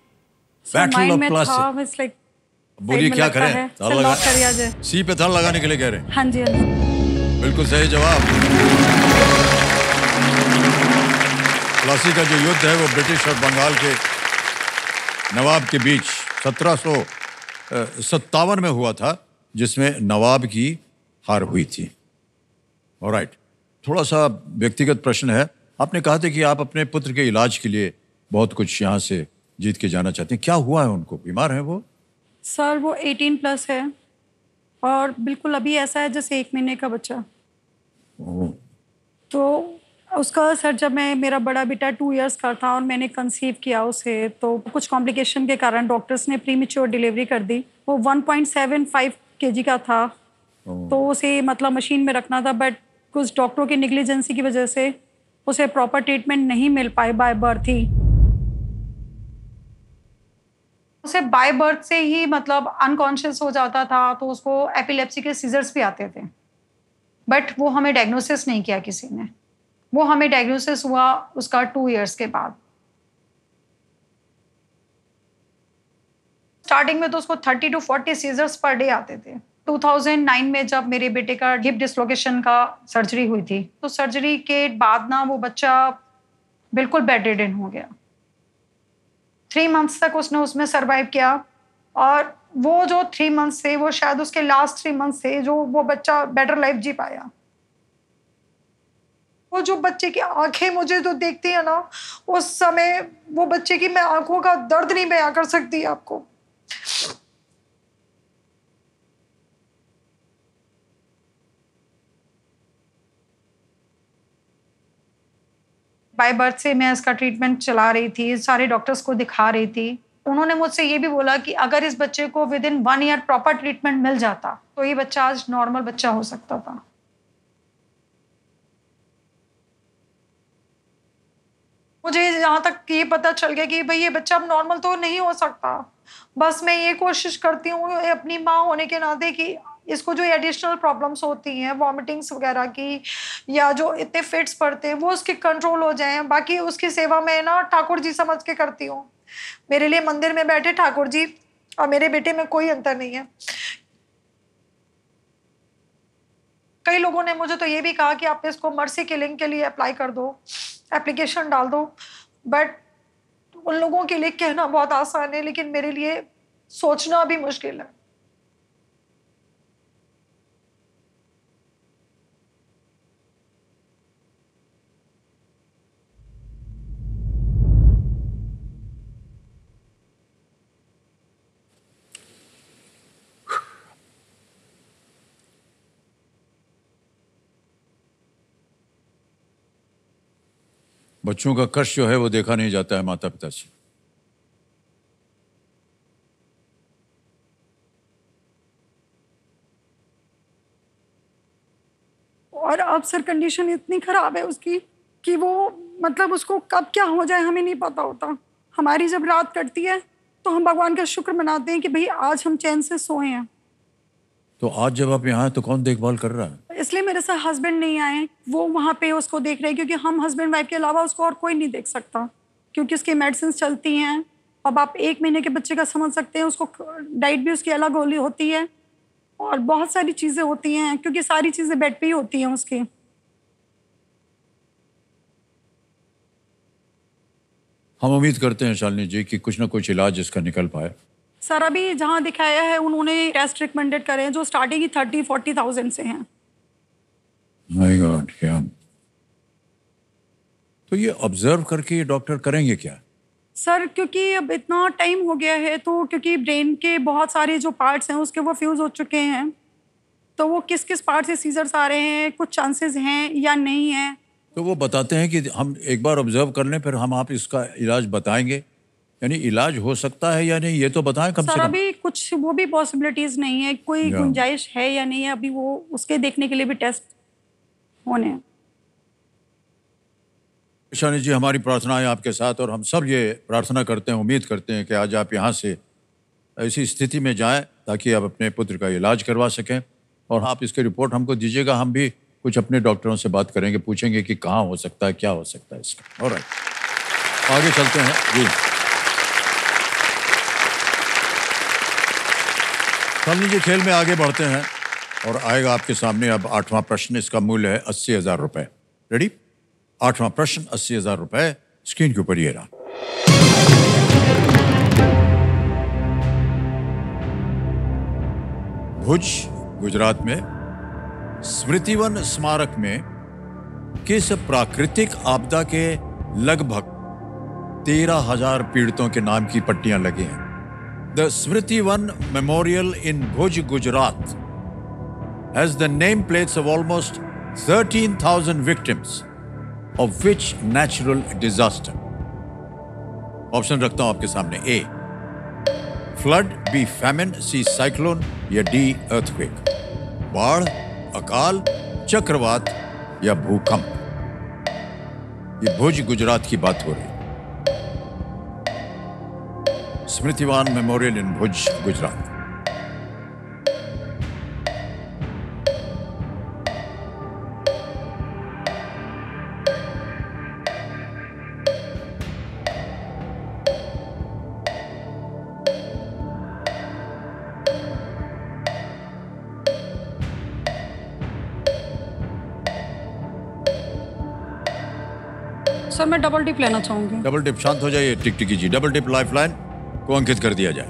बैटल ऑफ प्लासी। बोलिए क्या करें? ताला लगा सी पे ताला लगाने के लिए कह रहे हैं। हाँ जी, हाँ जी। बिल्कुल सही जवाब। प्लासी का जो युद्ध है वो ब्रिटिश और बंगाल के नवाब के बीच 1757 में हुआ था, जिसमें नवाब की हार हुई थी। ऑलराइट, थोड़ा सा व्यक्तिगत प्रश्न है। आपने कहा था कि आप अपने पुत्र के इलाज के लिए बहुत कुछ यहाँ से जीत के जाना चाहते हैं। क्या हुआ है उनको? बीमार है वो? सर वो 18+ है और बिल्कुल अभी ऐसा है जैसे 1 महीने का बच्चा। तो उसका सर जब मेरा बड़ा बेटा 2 इयर्स का था और मैंने कंसीव किया उसे, तो कुछ कॉम्प्लिकेशन के कारण डॉक्टर्स ने प्रीमेच्योर डिलीवरी कर दी। वो 1.75 kg का था, तो उसे मतलब मशीन में रखना था, बट कुछ डॉक्टरों की निग्लिजेंसी की वजह से उसे प्रॉपर ट्रीटमेंट नहीं मिल पाई बाय बर्थ ही। उसे बाय बर्थ से ही मतलब अनकॉन्शियस हो जाता था, तो उसको एपिलेप्सी के सीजर्स भी आते थे, बट वो हमें डायग्नोसिस नहीं किया किसी ने। वो हमें डायग्नोसिस हुआ उसका 2 इयर्स के बाद। स्टार्टिंग में तो उसको 30 to 40 सीजर्स पर डे आते थे। 2009 में जब मेरे बेटे का हिप डिसलोकेशन का सर्जरी हुई थी, तो सर्जरी के बाद ना वो बच्चा बिल्कुल बेड रिडन हो गया। 3 मंथ्स तक उसने उसमें सरवाइव किया, और वो जो 3 मंथ्स थे वो शायद उसके लास्ट 3 मंथ्स थे जो वो बच्चा बेटर लाइफ जी पाया। वो जो बच्चे की आंखें मुझे जो देखती है ना, उस समय वो बच्चे की मैं आंखों का दर्द नहीं बयां कर सकती आपको। बाय बर्थ से मैं इसका ट्रीटमेंट चला रही थी, सारे डॉक्टर्स को दिखा रही थी। उन्होंने मुझसे ये भी बोला कि अगर इस बच्चे को within 1 year proper treatment मिल जाता तो ये बच्चा आज नॉर्मल बच्चा हो सकता था। मुझे यहाँ तक ये पता चल गया कि भाई ये बच्चा अब नॉर्मल तो नहीं हो सकता। बस मैं ये कोशिश करती हूँ अपनी माँ होने के नाते कि इसको जो एडिशनल प्रॉब्लम्स होती हैं, वॉमिटिंग्स वगैरह की, या जो इतने फिट्स पड़ते हैं, वो उसके कंट्रोल हो जाएं। बाकी उसकी सेवा मैं ना ठाकुर जी समझ के करती हूँ। मेरे लिए मंदिर में बैठे ठाकुर जी और मेरे बेटे में कोई अंतर नहीं है। कई लोगों ने मुझे तो ये भी कहा कि आप इसको मर्सी किलिंग के लिए अप्लाई कर दो, एप्लीकेशन डाल दो, बट उन लोगों के लिए कहना बहुत आसान है, लेकिन मेरे लिए सोचना भी मुश्किल है। बच्चों का कष्ट जो है वो देखा नहीं जाता है माता पिता से। और अब सर कंडीशन इतनी खराब है उसकी कि वो मतलब उसको कब क्या हो जाए हमें नहीं पता होता। हमारी जब रात कटती है तो हम भगवान का शुक्र मनाते हैं कि भाई आज हम चैन से सोए हैं। तो आज जब आप यहाँ हैं तो कौन देखभाल कर रहा है? इसलिए मेरे साथ हस्बैंड नहीं आए, वो वहाँ पे उसको देख रहे हैं, क्योंकि हम हस्बैंड वाइफ के अलावा उसको और कोई नहीं देख सकता, क्योंकि उसकी मेडिसिन चलती हैं। अब आप 1 महीने के बच्चे का समझ सकते हैं, उसको डाइट भी उसकी अलग होली होती है और बहुत सारी चीज़ें होती हैं, क्योंकि सारी चीज़ें बेड पे ही होती हैं उसकी। हम उम्मीद करते हैं शालिनी जी कि कुछ ना कुछ इलाज इसका निकल पाए। सर अभी जहाँ दिखाया है उन्होंने टेस्ट रिकमेंडेड करे हैं जो स्टार्टिंग ही 30-40,000 से हैं। माय गॉड, क्या तो ये ऑब्जर्व करके ये डॉक्टर करेंगे क्या? सर क्योंकि अब इतना टाइम हो गया है, तो क्योंकि ब्रेन के बहुत सारे जो पार्ट्स हैं उसके वो फ्यूज हो चुके हैं, तो वो किस किस पार्ट से सीजर्स आ रहे हैं, कुछ चांसेस हैं या नहीं है, तो वो बताते हैं कि हम एक बार ऑब्जर्व कर लें, फिर हम आप इसका इलाज बताएंगे। यानी इलाज हो सकता है या नहीं ये तो बताएं कम से कम। सर अभी कुछ वो भी पॉसिबिलिटीज नहीं है, कोई गुंजाइश है या नहीं है, अभी वो उसके देखने के लिए भी टेस्ट होने हैं। शालिनी जी, हमारी प्रार्थना है आपके साथ और हम सब ये प्रार्थना करते हैं, उम्मीद करते हैं कि आज आप यहाँ से ऐसी स्थिति में जाएं ताकि आप अपने पुत्र का इलाज करवा सकें, और आप इसकी रिपोर्ट हमको दीजिएगा। हम भी कुछ अपने डॉक्टरों से बात करेंगे, पूछेंगे कि कहाँ हो सकता है, क्या हो सकता है इसका। ऑलराइट, आगे चलते हैं जी। शालिनी जी, खेल में आगे बढ़ते हैं और आएगा आपके सामने अब 8वां प्रश्न। इसका मूल्य है 80,000 रुपए। रेडी? 8वां प्रश्न 80,000 रुपए। स्क्रीन के ऊपर ये रहा। भुज, गुजरात में स्मृतिवन स्मारक में किस प्राकृतिक आपदा के लगभग 13,000 पीड़ितों के नाम की पट्टियां लगी हैं? The Smritivan Memorial in Bhuj, Gujarat has the nameplates of almost 13,000 victims of which natural disaster? Option रखता हूं आपके सामने. A, flood, B, famine, C, cyclone या D, earthquake. बाढ़, अकाल, चक्रवात या भूकंप. ये भुज गुजरात की बात हो रही है. स्मृतिवान मेमोरियल इन भुज, गुजरात. सर मैं डबल टिप लेना चाहूंगी. Double tip. शांत हो जाइए टिकटिकी जी. डबल टिप लाइफलाइन को अंकित कर दिया जाए.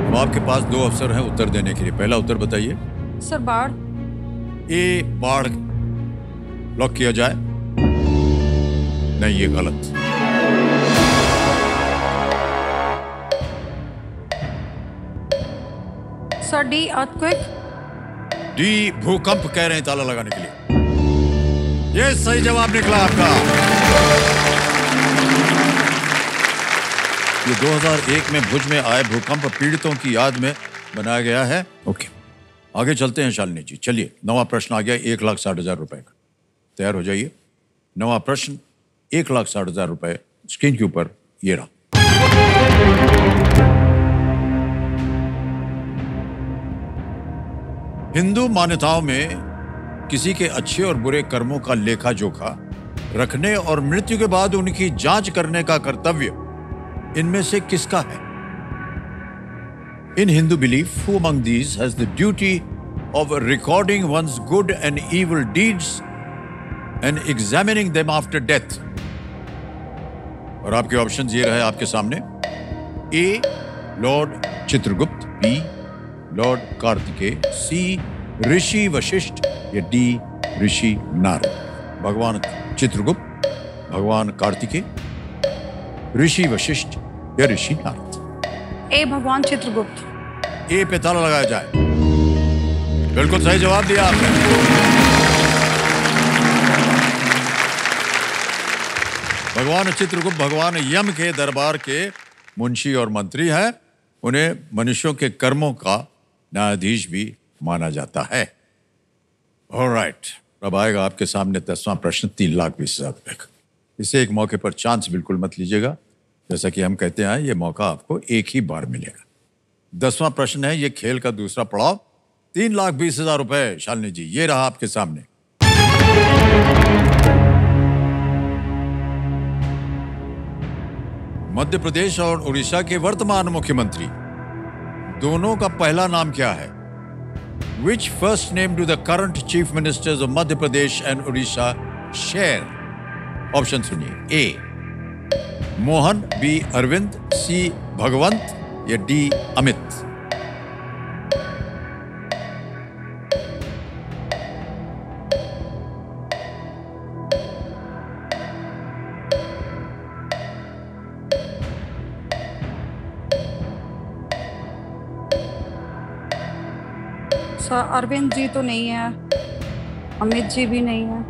अब आपके पास 2 अवसर हैं उत्तर देने के लिए. पहला उत्तर बताइए. सर बाढ़. ए, बाढ़ लॉक किया जाए. नहीं, ये गलत. Sir D, earthquake. डी, भूकंप कह रहे हैं ताला लगाने के लिए. ये सही जवाब निकला आपका. ये 2001 में भुज में आए भूकंप पीड़ितों की याद में बनाया गया है. ओके, आगे चलते हैं शालिनी जी. चलिए, नवा प्रश्न आ गया 1,60,000 रुपए का. तैयार हो जाइए. नवा प्रश्न 1,60,000 रुपए स्क्रीन के ऊपर ये रहा. हिंदू मान्यताओं में किसी के अच्छे और बुरे कर्मों का लेखा जोखा रखने और मृत्यु के बाद उनकी जांच करने का कर्तव्य इनमें से किसका है? In Hindu belief, who among these has the duty of recording one's good and evil deeds and examining them after death? और आपके ऑप्शंस ये रहे आपके सामने. A, Lord Chitragupta. B, Lord Kartikeya. C, Rishi Vashishtha या डी, ऋषि नारद. भगवान चित्रगुप्त, भगवान कार्तिकेय, ऋषि वशिष्ठ या ऋषि नारद. ए, भगवान चित्रगुप्त. ए पे ताला लगाया जाए. बिल्कुल सही जवाब दिया आपने. भगवान चित्रगुप्त भगवान यम के दरबार के मुंशी और मंत्री हैं. उन्हें मनुष्यों के कर्मों का न्यायाधीश भी माना जाता है. ऑलराइट, अब आएगा आपके सामने 10वां प्रश्न 3,20,000 रुपए का. इसे एक मौके पर चांस बिल्कुल मत लीजिएगा. जैसा कि हम कहते हैं, ये मौका आपको एक ही बार मिलेगा. 10वां प्रश्न है, ये खेल का दूसरा पड़ाव. 3,20,000 रुपए. शालिनी जी, ये रहा आपके सामने. मध्य प्रदेश और उड़ीसा के वर्तमान मुख्यमंत्री दोनों का पहला नाम क्या है? Which first name do the current chief ministers of Madhya Pradesh and Odisha share? Option सुनिए. ए, मोहन. बी, अरविंद. सी, भगवंत या डी, अमित. सर अरविंद जी तो नहीं है, अमित जी भी नहीं है.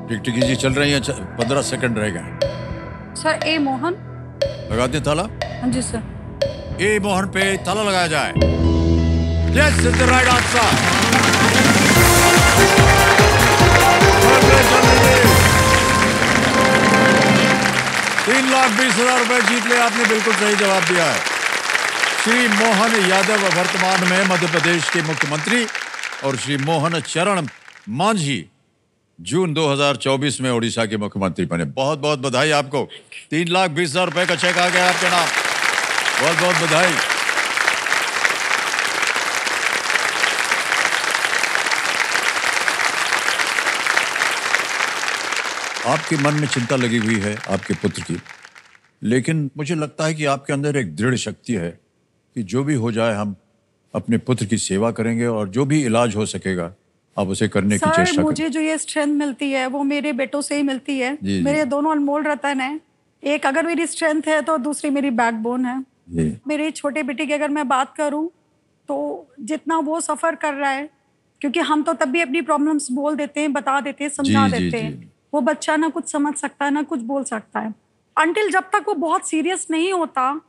टिकटिकी जी चल रही है. 15 सेकंड रह गए. सर ए, मोहन. लगा दें ताला. हाँ जी सर. ए, मोहन पे ताला लगाया जाए. Yes, it's the right answer. 3,20,000 रुपए जीत ले आपने. बिल्कुल सही जवाब दिया है. श्री मोहन यादव वर्तमान में मध्य प्रदेश के मुख्यमंत्री और श्री मोहन चरण मांझी जून 2024 में ओडिशा के मुख्यमंत्री बने. बहुत बहुत बधाई आपको. 3,20,000 रुपए का चेक आ गया आपके नाम. बहुत बहुत बधाई. आपके मन में चिंता लगी हुई है आपके पुत्र की, लेकिन मुझे लगता है कि आपके अंदर एक दृढ़ शक्ति है कि जो भी हो जाए हम अपने पुत्र की सेवा करेंगे और जो भी इलाज हो सकेगा आप उसे करने की सर चेष्टा मुझे जो ये स्ट्रेंथ मिलती है वो मेरे बेटों से ही मिलती है। जी, जी। मेरे दोनों अनमोल रतन है। एक अगर मेरी स्ट्रेंथ है तो दूसरी मेरी बैकबोन है। जी। मेरे छोटे बेटे की अगर मैं बात करूं तो जितना वो सफ़र कर रहा है, क्योंकि हम तो तब भी अपनी प्रॉब्लम्स बोल देते हैं, बता देते हैं, समझा जी, जी, देते हैं। जी। वो बच्चा ना कुछ समझ सकता है ना कुछ बोल सकता है। अंटिल जब तक वो बहुत सीरियस नहीं होता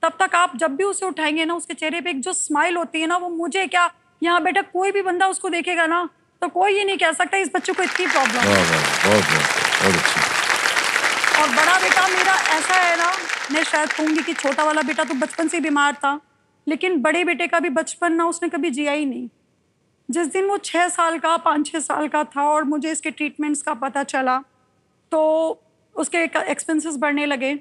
तब तक आप जब भी उसे उठाएंगे ना उसके चेहरे पे एक जो स्माइल होती है ना, वो मुझे क्या यहाँ बेटा कोई भी बंदा उसको देखेगा ना तो कोई ये नहीं कह सकता इस बच्चे को इतनी प्रॉब्लम है। बहुत अच्छी। और बड़ा बेटा मेरा ऐसा है ना, मैं शायद कहूँगी कि छोटा वाला बेटा तो बचपन से बीमार था, लेकिन बड़े बेटे का भी बचपन ना उसने कभी जिया ही नहीं। जिस दिन वो 6 साल का 5-6 साल का था और मुझे इसके ट्रीटमेंट्स का पता चला तो उसके एक्सपेंसेस बढ़ने लगे।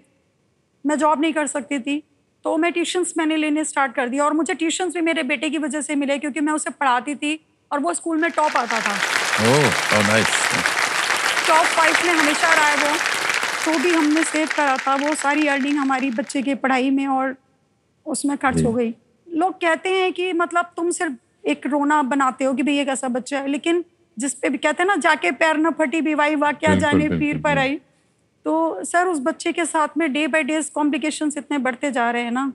मैं जॉब नहीं कर सकती थी तो मैं ट्यूशन्स मैंने लेने स्टार्ट कर दिया और मुझे ट्यूशन्स भी मेरे बेटे की वजह से मिले क्योंकि मैं उसे पढ़ाती थी और वो स्कूल में टॉप आता था। Oh nice. टॉप 5 में हमेशा रहा है वो। तो भी हमने सेव करा था, वो सारी अर्निंग हमारी बच्चे की पढ़ाई में और उसमें खर्च हो गई। लोग कहते हैं कि मतलब तुम सिर्फ एक रोना बनाते हो कि भाई ये कैसा बच्चा है, लेकिन जिस पे भी कहते हैं ना जाके पैर न फटी बीवाई वाह क्या जाने पीर पर आई। तो सर उस बच्चे के साथ में डे बाय डे कॉम्प्लिकेशंस इतने बढ़ते जा रहे हैं ना।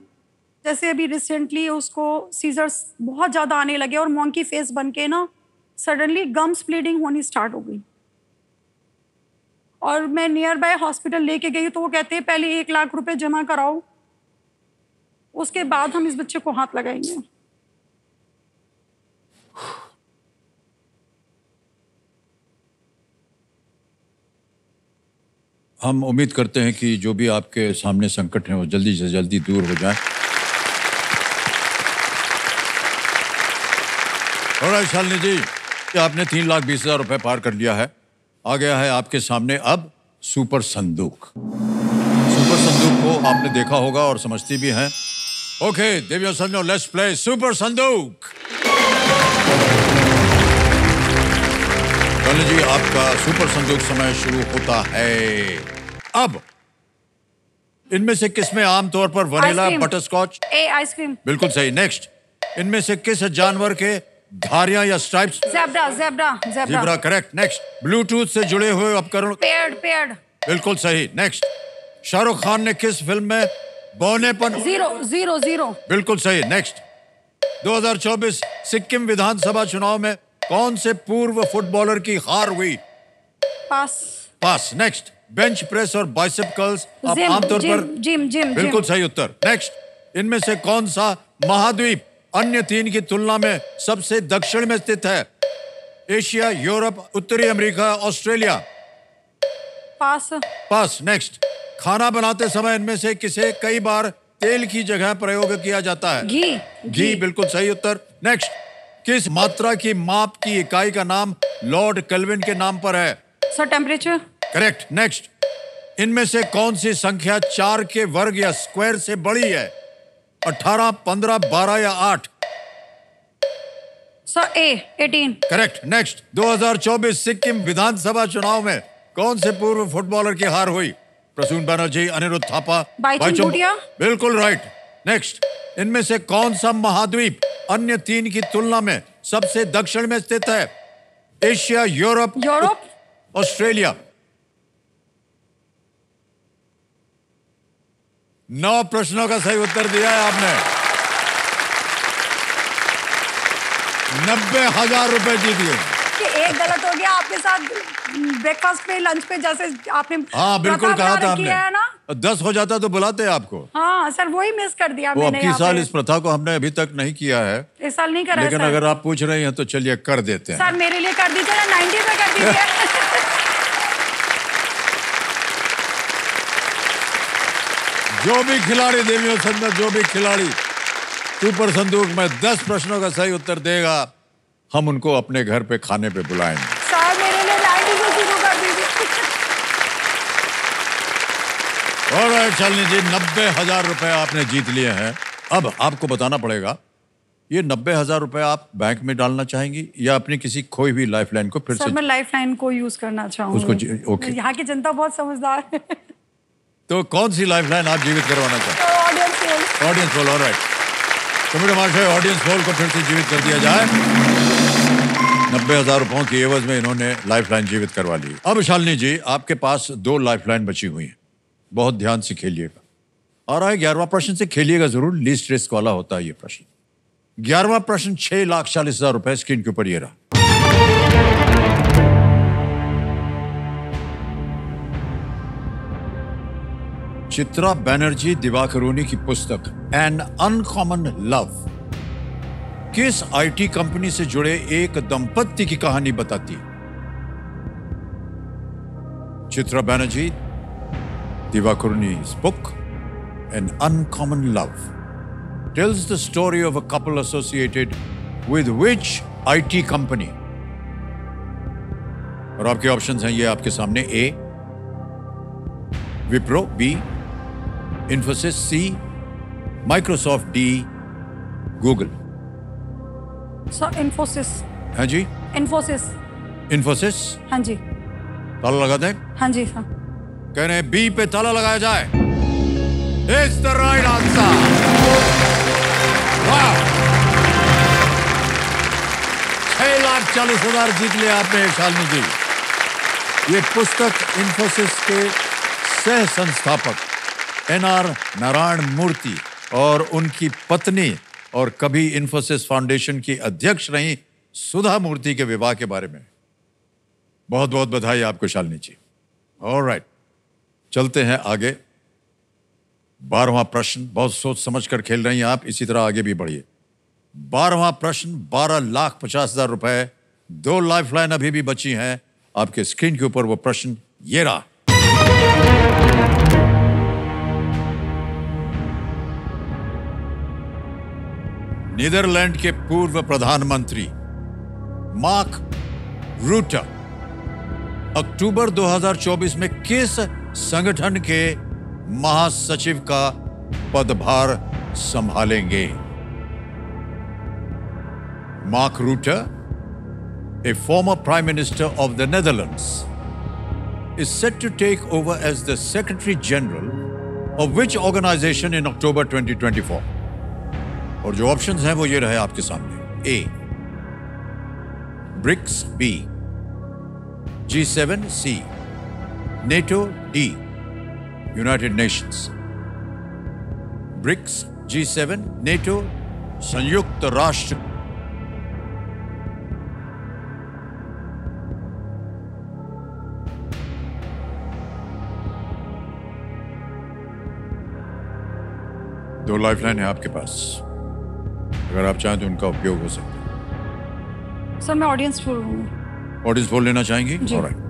जैसे अभी रिसेंटली उसको सीजर्स बहुत ज़्यादा आने लगे और मॉन्की फेस बन के ना सडनली गम्स ब्लीडिंग होनी स्टार्ट हो गई और मैं नियर बाय हॉस्पिटल लेके गई तो वो कहते हैं पहले 1 लाख रुपए जमा कराओ, उसके बाद हम इस बच्चे को हाथ लगाएंगे। हम उम्मीद करते हैं कि जो भी आपके सामने संकट हैं वो जल्दी से जल्दी दूर हो जाएं। और शालिनी जी, आपने 3,20,000 रुपए पार कर लिया है। आ गया है आपके सामने अब सुपर संदूक। सुपर संदूक को आपने देखा होगा और समझती भी हैं। ओके देवियों सज्जनों, लेट्स प्ले सुपर संदूक। शालिनी जी, आपका सुपर संदूक समय शुरू होता है अब। इनमें से किस में आमतौर पर वनीला बटरस्कॉच? ए आइसक्रीम। बिल्कुल सही। नेक्स्ट, इनमें से किस जानवर के धारियां या stripes? Zebra zebra zebra. Zebra correct. Next, Bluetooth से जुड़े हुए उपकरण? पेड़। बिल्कुल सही। नेक्स्ट, शाहरुख खान ने किस फिल्म में बौनेपन? जीरो। बिल्कुल सही। नेक्स्ट, 2024 सिक्किम विधानसभा चुनाव में कौन से पूर्व फुटबॉलर की हार हुई? पास। नेक्स्ट, बेंच प्रेस और बाइसेप कर्ल्स आप आमतौर पर? जिम। बिल्कुल सही उत्तर। नेक्स्ट, इनमें से कौन सा महाद्वीप अन्य 3 की तुलना में सबसे दक्षिण में स्थित है? एशिया, यूरोप, उत्तरी अमेरिका, ऑस्ट्रेलिया? पास। नेक्स्ट, खाना बनाते समय इनमें से किसे कई बार तेल की जगह प्रयोग किया जाता है? घी। बिल्कुल सही उत्तर। नेक्स्ट, किस मात्रा की माप की इकाई का नाम लॉर्ड केल्विन के नाम पर है? Sir temperature. करेक्ट। नेक्स्ट, इनमें से कौन सी संख्या 4 के वर्ग या स्क्वायर से बड़ी है? 18, 15, 12 या 8? सर 18। करेक्ट। नेक्स्ट, 2024 सिक्किम विधानसभा चुनाव में कौन से पूर्व फुटबॉलर की हार हुई? प्रसून बनर्जी, अनिरुद्ध थापा, बाईचुंग भूटिया? बिल्कुल राइट। नेक्स्ट, इनमें से कौन सा महाद्वीप अन्य 3 की तुलना में सबसे दक्षिण में स्थित है? Asia, Europe, Australia? 9 प्रश्नों का सही उत्तर दिया है आपने। 90,000 रुपए जीत गए। एक गलत हो गया आपके साथ ब्रेकफास्ट पे लंच पे, जैसे आपने बिल्कुल कहा था आपने ना? 10 हो जाता तो बुलाते आपको। हाँ सर, वही मिस कर दिया वो मैंने। अब की साल इस प्रथा को हमने अभी तक नहीं किया है। इस साल नहीं करा। लेकिन सर, अगर आप पूछ रहे हैं तो चलिए कर देते हैं। सर मेरे लिए कर दीजिए ना, 90 पे कर दीजिए। जो भी खिलाड़ी देवियों संदर, जो भी खिलाड़ी सुपर संदूक में 10 प्रश्नों का सही उत्तर देगा, हम उनको अपने घर पे खाने पे बुलाएंगे। सर मेरे लिए 90 से शुरू कर दीजिए। और शालिनी जी, 90,000 रुपए आपने जीत लिए हैं। अब आपको बताना पड़ेगा, ये 90,000 रुपए आप बैंक में डालना चाहेंगी या अपनी किसी खोई हुई लाइफलाइन को फिर से? सर मैं लाइफलाइन को यूज करना चाहूंगी। ओके। यहाँ की जनता बहुत समझदार है। तो कौन सी लाइफलाइन आप जीवित करवाना चाहते हैं? ऑडियंस पोल। Audience poll, alright. कमेटी महाशय, ऑडियंस पोल को फिर से जीवित कर दिया जाए। 90,000 रुपयों की एवज में इन्होंने लाइफलाइन जीवित करवा ली। अब शालिनी जी, आपके पास 2 लाइफलाइन बची हुई हैं। बहुत ध्यान से खेलिएगा। और 11वां प्रश्न से खेलिएगा जरूर, लीस्ट रिस्क वाला होता है ये प्रश्न। 11वां प्रश्न 6,40,000 रुपए स्क्रीन के ऊपर ये रहा। चित्रा बनर्जी दिवाकरुणी की पुस्तक एन अनकॉमन लव किस आईटी कंपनी से जुड़े एक दंपत्ति की कहानी बताती है? Chitra Banerjee दिवाकरुणी's book An Uncommon Love tells the story of a couple associated with which IT company? और आपके ऑप्शंस हैं ये आपके सामने। A Wipro, B Infosys, C Microsoft, D Google. Sir Infosys. हाँ जी, इन्फोसिस। इन्फोसिस। हाँ जी। ताला लगा दें? हाँ जी सर। कह रहे हैं बी पे ताला लगाया जाए। It's the right answer. Wow. 6,40,000 जीत लिया आपने शालिनी जी। ये पुस्तक इन्फोसिस के सह संस्थापक NR नारायण मूर्ति और उनकी पत्नी और कभी इन्फोसिस फाउंडेशन की अध्यक्ष रही सुधा मूर्ति के विवाह के बारे में। बहुत बहुत बधाई आपको शालिनी जी। ऑलराइट, चलते हैं आगे। 12वां प्रश्न, बहुत सोच समझ कर खेल रही हैं आप, इसी तरह आगे भी बढ़िए। 12वां प्रश्न 12,50,000 रुपए। 2 लाइफलाइन अभी भी बची हैं आपके स्क्रीन के ऊपर। वो प्रश्न ये रहा। नीदरलैंड के पूर्व प्रधानमंत्री मार्क रूटे अक्टूबर 2024 में किस संगठन के महासचिव का पदभार संभालेंगे? Mark रूटे, a former Prime Minister of the Netherlands, is set to take over as the Secretary General of which organization in October 2024? और जो ऑप्शंस हैं वो ये रहे आपके सामने। A BRICS, B G7, C NATO, D United Nations. BRICS, G7, NATO, संयुक्त राष्ट्र। दो लाइफलाइन है आपके पास, अगर आप चाहें तो उनका उपयोग हो सकता है। सर मैं ऑडियंस पोल हूँ। ऑडियंस पोल लेना चाहेंगी? ऑलराइट,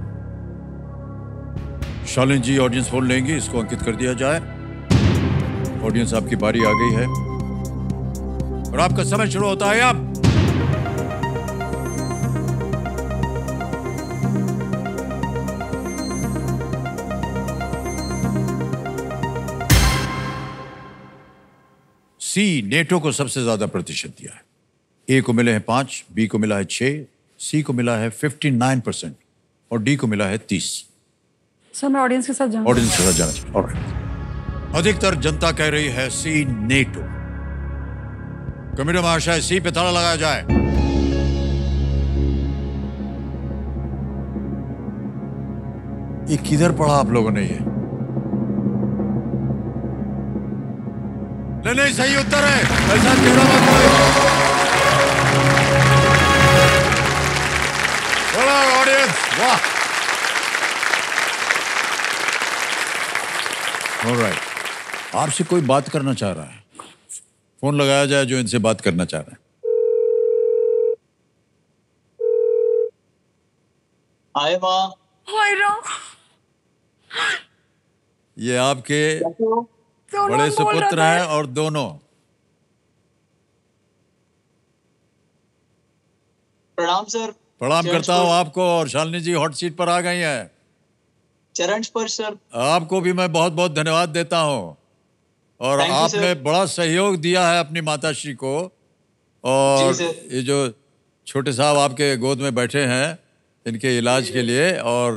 शालिनी जी ऑडियंस पोल लेंगी, इसको अंकित कर दिया जाए। ऑडियंस आपकी बारी आ गई है और आपका समय शुरू होता है अब। सी नेटो को सबसे ज्यादा प्रतिशत दिया है। ए को मिले हैं 5, बी को मिला है 6, सी को मिला है 59% और डी को मिला है 30। सर मैं ऑडियंस के साथ जाऊँ। ऑडियंस के साथ जाना चाहिए। ऑलराइट, अधिकतर जनता कह रही है सी नेटो। कमेटी महाशय, सी पे ताला लगाया जाए। ये किधर पढ़ा आप लोगों ने? ये नहीं, सही उत्तर है। ऐसा कहना मत बोलो ऑडियंस, वाह। ऑलराइट, आपसे कोई बात करना चाह रहा है, फोन लगाया जाए जो इनसे बात करना चाह रहा है। हाय माँ। हाय रो। ये आपके बड़े सुपुत्र हैं और दोनों। प्रणाम सर। प्रणाम करता हूँ आपको। और शालिनी जी हॉट सीट पर आ गई हैं। चरण स्पर्श सर। आपको भी मैं बहुत बहुत धन्यवाद देता हूँ। और आपने बड़ा सहयोग दिया है अपनी माताश्री को। और ये जो छोटे साहब आपके गोद में बैठे हैं इनके इलाज के लिए। और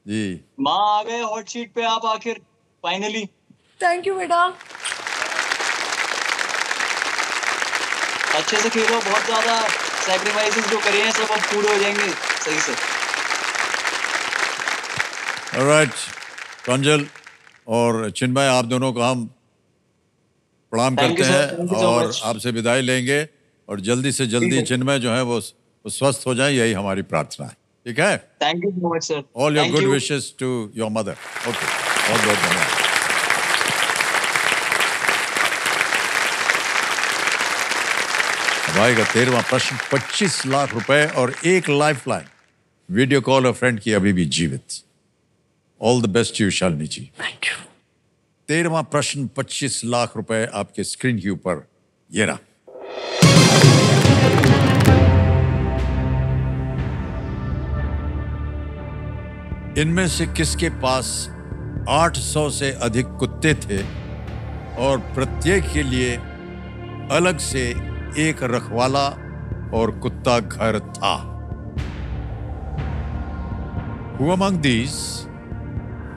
जी माँ आ गए हॉट सीट पे आप आखिर, फाइनली। थैंक यू बेटा। अच्छे से खेलो, बहुत ज्यादा सैक्रिफाइसेस जो करे हैं सब अब पूरे हो जाएंगे सही से। ऑलराइट, कांजल और चिन्मय, आप दोनों को हम प्रणाम करते हैं और आपसे विदाई लेंगे और जल्दी से जल्दी चिन्मय जो है वो स्वस्थ हो जाए, यही हमारी प्रार्थना है। ठीक है? Thank you so much sir. All your good wishes to your mother. Okay, बहुत बहुत धन्यवाद। भाई का 13वां प्रश्न, 25 लाख रुपए और एक लाइफलाइन। वीडियो कॉल और फ्रेंड की अभी भी जीवित। All the best you Shalini ji. Thank you. 13वां प्रश्न, 25 लाख रुपए आपके स्क्रीन के ऊपर, ये रहा। इनमें से किसके पास 800 से अधिक कुत्ते थे और प्रत्येक के लिए अलग से एक रखवाला और कुत्ता घर था? Who among these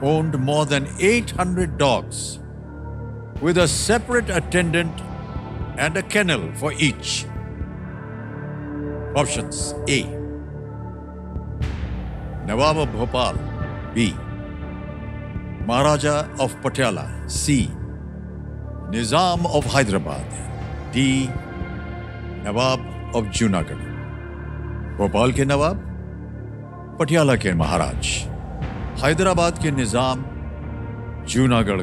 owned more than 800 dogs with a separate attendant and a kennel for each? Options: A, Nawab of Bhopal; B, Maharaja of Patiala; C, Nizam of Hyderabad; D, Nawab of Junagadh. Bhopal के नवाब, पटियाला के महाराज, हैदराबाद के निजाम, जूनागढ़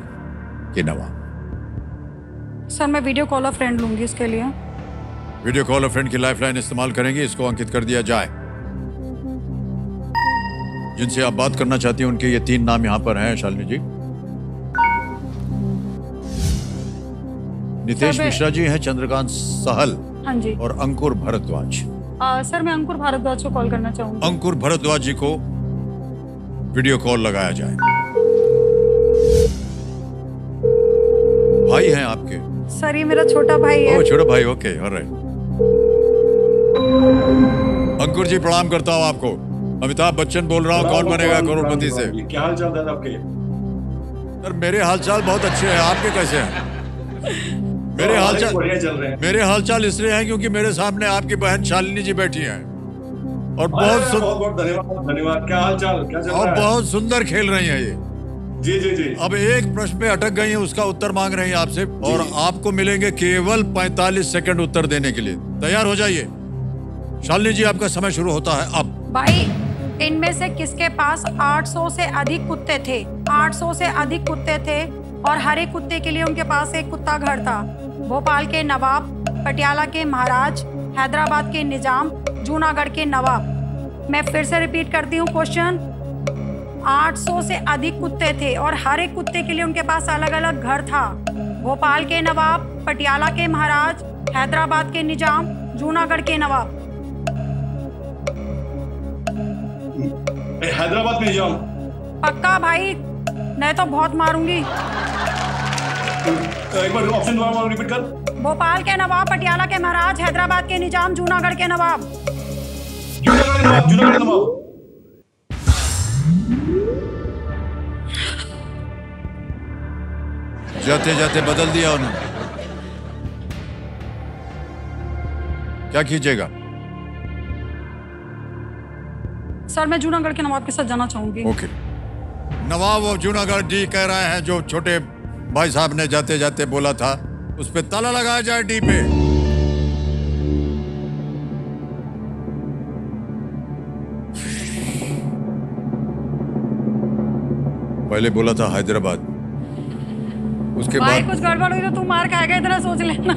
के नवाब। Sir मैं video call of friend लूंगी इसके लिए। Video call of friend की lifeline इस्तेमाल करेंगे, इसको अंकित कर दिया जाए। जिनसे आप बात करना चाहती हैं उनके ये 3 नाम यहां पर हैं शालिनी जी। नितेश मिश्रा जी हैं, चंद्रकांत सहल, हाँ जी, और अंकुर भारद्वाज। सर मैं अंकुर भारद्वाज को कॉल करना चाहूंगी। अंकुर भारद्वाज जी को वीडियो कॉल लगाया जाए। भाई हैं आपके? सर ये मेरा छोटा भाई है। ओह, छोटा भाई, ओके, ऑलराइट। अंकुर जी प्रणाम करता हूँ आपको। अमिताभ बच्चन बोल रहा हूँ, कौन बनेगा करोड़पति से। क्या हाल चाल दादा आपके? सर मेरे हालचाल बहुत अच्छे हैं, आपके कैसे हैं? मेरे हालचाल इसलिए हैं क्योंकि मेरे सामने आपकी बहन शालिनी जी बैठी हैं और बहुत धन्यवाद। क्या हाल चाल, क्या चल रहा है? और बहुत सुंदर खेल रही हैं ये। जी जी जी। अब एक प्रश्न पे अटक गई हैं, उसका उत्तर मांग रही हैं आपसे और आपको मिलेंगे केवल 45 सेकंड उत्तर देने के लिए। तैयार हो जाइए। शालिनी जी आपका समय शुरू होता है अब। भाई इनमें से किसके पास 800 से अधिक कुत्ते थे? 800 से अधिक कुत्ते थे और हर एक कुत्ते के लिए उनके पास एक कुत्ता घर था। भोपाल के नवाब, पटियाला के महाराज, हैदराबाद के निजाम, जूनागढ़ के नवाब। मैं फिर से रिपीट करती हूँ क्वेश्चन। 800 से अधिक कुत्ते थे और हर एक कुत्ते के लिए उनके पास अलग अलग घर था। भोपाल के नवाब, पटियाला के महाराज, हैदराबाद के निजाम, जूनागढ़ के नवाब। हैदराबाद के निजाम। पक्का भाई? मैं तो बहुत मारूंगी। एक बार ऑप्शन दोबारा रिपीट कर। भोपाल के नवाब, पटियाला के महाराज, हैदराबाद के निजाम, जूनागढ़ के नवाब। जूनागढ़ के नवाब। जाते जाते बदल दिया उन्होंने। क्या कीजिएगा? सर मैं जूनागढ़ के नवाब के साथ जाना चाहूंगी। Okay. Nawab of Junagadh D कह रहे हैं, जो छोटे भाई साहब ने जाते जाते बोला था, उस पे ताला लगाया जाए डी पे। पहले बोला था हैदराबाद, उसके बाद कुछ गड़बड़ हुई तो तू मार खाएगा, इतना सोच लेना।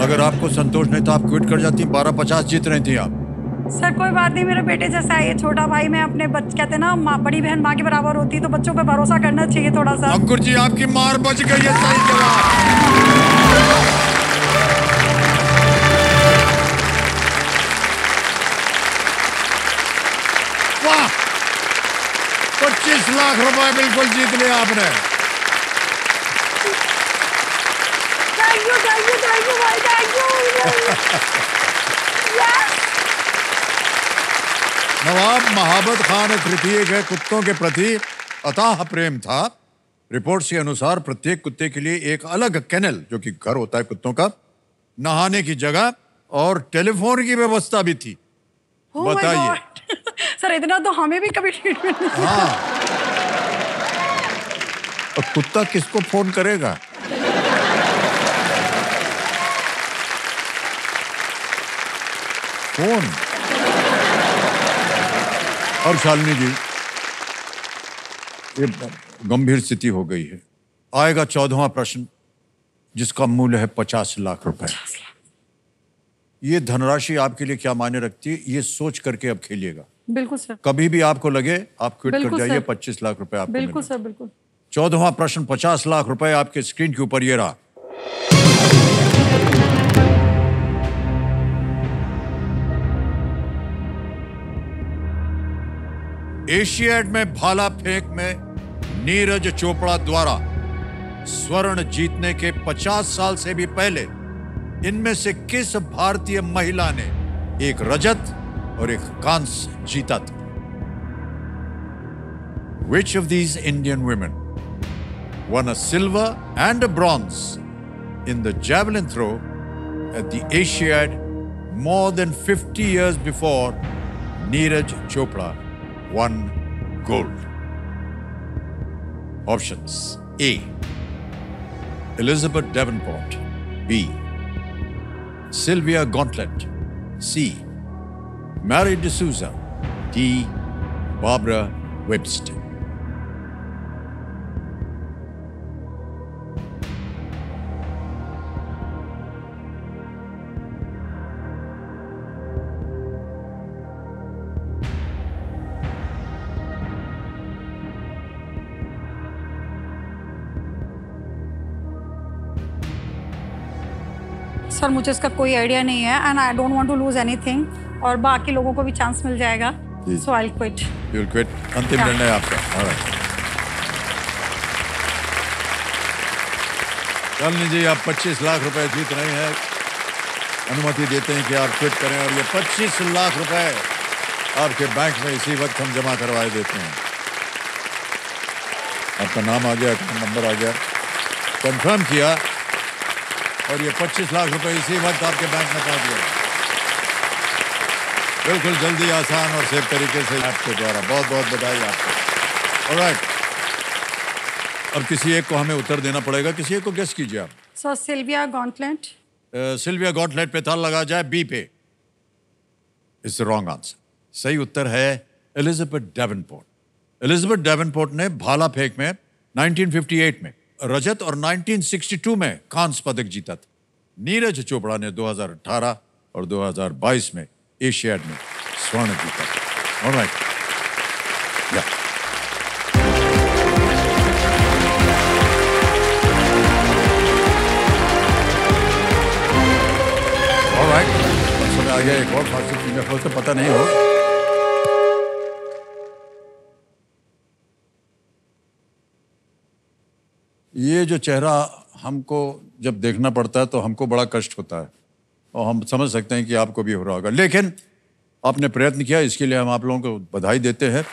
अगर आपको संतोष नहीं था आप क्विट कर जाती। 12-50 जीत रही थी आप। सर कोई बात नहीं, मेरे बेटे जैसा है ये छोटा भाई। मैं अपने कहते हैं ना, बड़ी बहन माँ के बराबर होती है, तो बच्चों पे भरोसा करना चाहिए थोड़ा सा। अंकुर जी आपकी मार बच गई है, सही जवाब। वाह, 25 लाख रुपए बिल्कुल जीत लिया आपने। थैंक यू भाई, थैंक यू। नवाब महाबत खान तृतीय के कुत्तों के प्रति अथाह प्रेम था। रिपोर्ट्स के अनुसार प्रत्येक कुत्ते के लिए एक अलग केनल, जो कि घर होता है कुत्तों का, नहाने की जगह और टेलीफोन की व्यवस्था भी थी। Oh my बताइए। God! सर इतना तो हमें भी कभी ट्रीटमेंट नहीं। हाँ। और कुत्ता किसको फोन करेगा? फोन। और शालिनी जी, ये गंभीर स्थिति हो गई है। आएगा 14वां प्रश्न, जिसका मूल्य है 50 लाख रुपए। ये धनराशि आपके लिए क्या मायने रखती है, ये सोच करके अब खेलिएगा। बिल्कुल सर। कभी भी आपको लगे आप क्विट कर बिल्कुल जाइए, सर। 25 लाख रुपए आपको बिल्कुल मिलेंगे। सर, बिल्कुल। 14वां प्रश्न 50 लाख रुपए आपके स्क्रीन के ऊपर ये रहा। एशियाड में भाला फेंक में नीरज चोपड़ा द्वारा स्वर्ण जीतने के 50 साल से भी पहले इनमें से किस भारतीय महिला ने एक रजत और एक कांस्य जीता था? Which of these Indian women won a silver and a bronze in the javelin throw at the Asiad more than 50 years before Neeraj Chopra won gold? Options: A. Elizabeth Davenport. B. Sylvia Gauntlet. C. Mary D'Souza. D. Barbara Webster. Sir मुझे इसका कोई idea नहीं है and I don't want to lose anything और बाकी लोगों को भी चांस मिल जाएगा। So I will quit. You will quit? अंतिम निर्णय आपका। ऑलराइट। शालिनी जी, आप 25 लाख रुपए जीत रहे हैं। अनुमति देते हैं कि आप क्विट करें और ये 25 लाख रुपए आपके बैंक में इसी वक्त हम जमा करवाए देते हैं। आपका नाम आ गया, अकाउंट नंबर आ गया, कंफर्म किया और ये 25 लाख रुपए इसी वक्त आपके बैंक में पहुंच गए। बिल्कुल जल्दी, आसान और सेफ तरीके से आपके द्वारा। बहुत बहुत बधाई आपको। ऑलराइट, अब किसी एक को हमें उत्तर देना पड़ेगा। किसी एक को गेस कीजिए आप। Sir Sylvia Gauntlett. Sylvia Gauntlett पे ताला लगा जाए। बी पे इज द रॉन्ग आंसर। सही उत्तर है एलिजाबेथ डेवनपोर्ट। एलिजाबेथ डेवनपोर्ट ने भाला फेंक में 1958 में रजत और 1962 में कांस्य पदक जीता था। नीरज चोपड़ा ने 2018 और 2022 में एशियाड में स्वर्ण जीता था। ऑलराइट, या ऑलराइट, समय आ गया एक और फास्ट फिंगर से पता नहीं हो। ये जो चेहरा हमको जब देखना पड़ता है तो हमको बड़ा कष्ट होता है और हम समझ सकते हैं कि आपको भी हो रहा होगा, लेकिन आपने प्रयत्न किया, इसके लिए हम आप लोगों को बधाई देते हैं।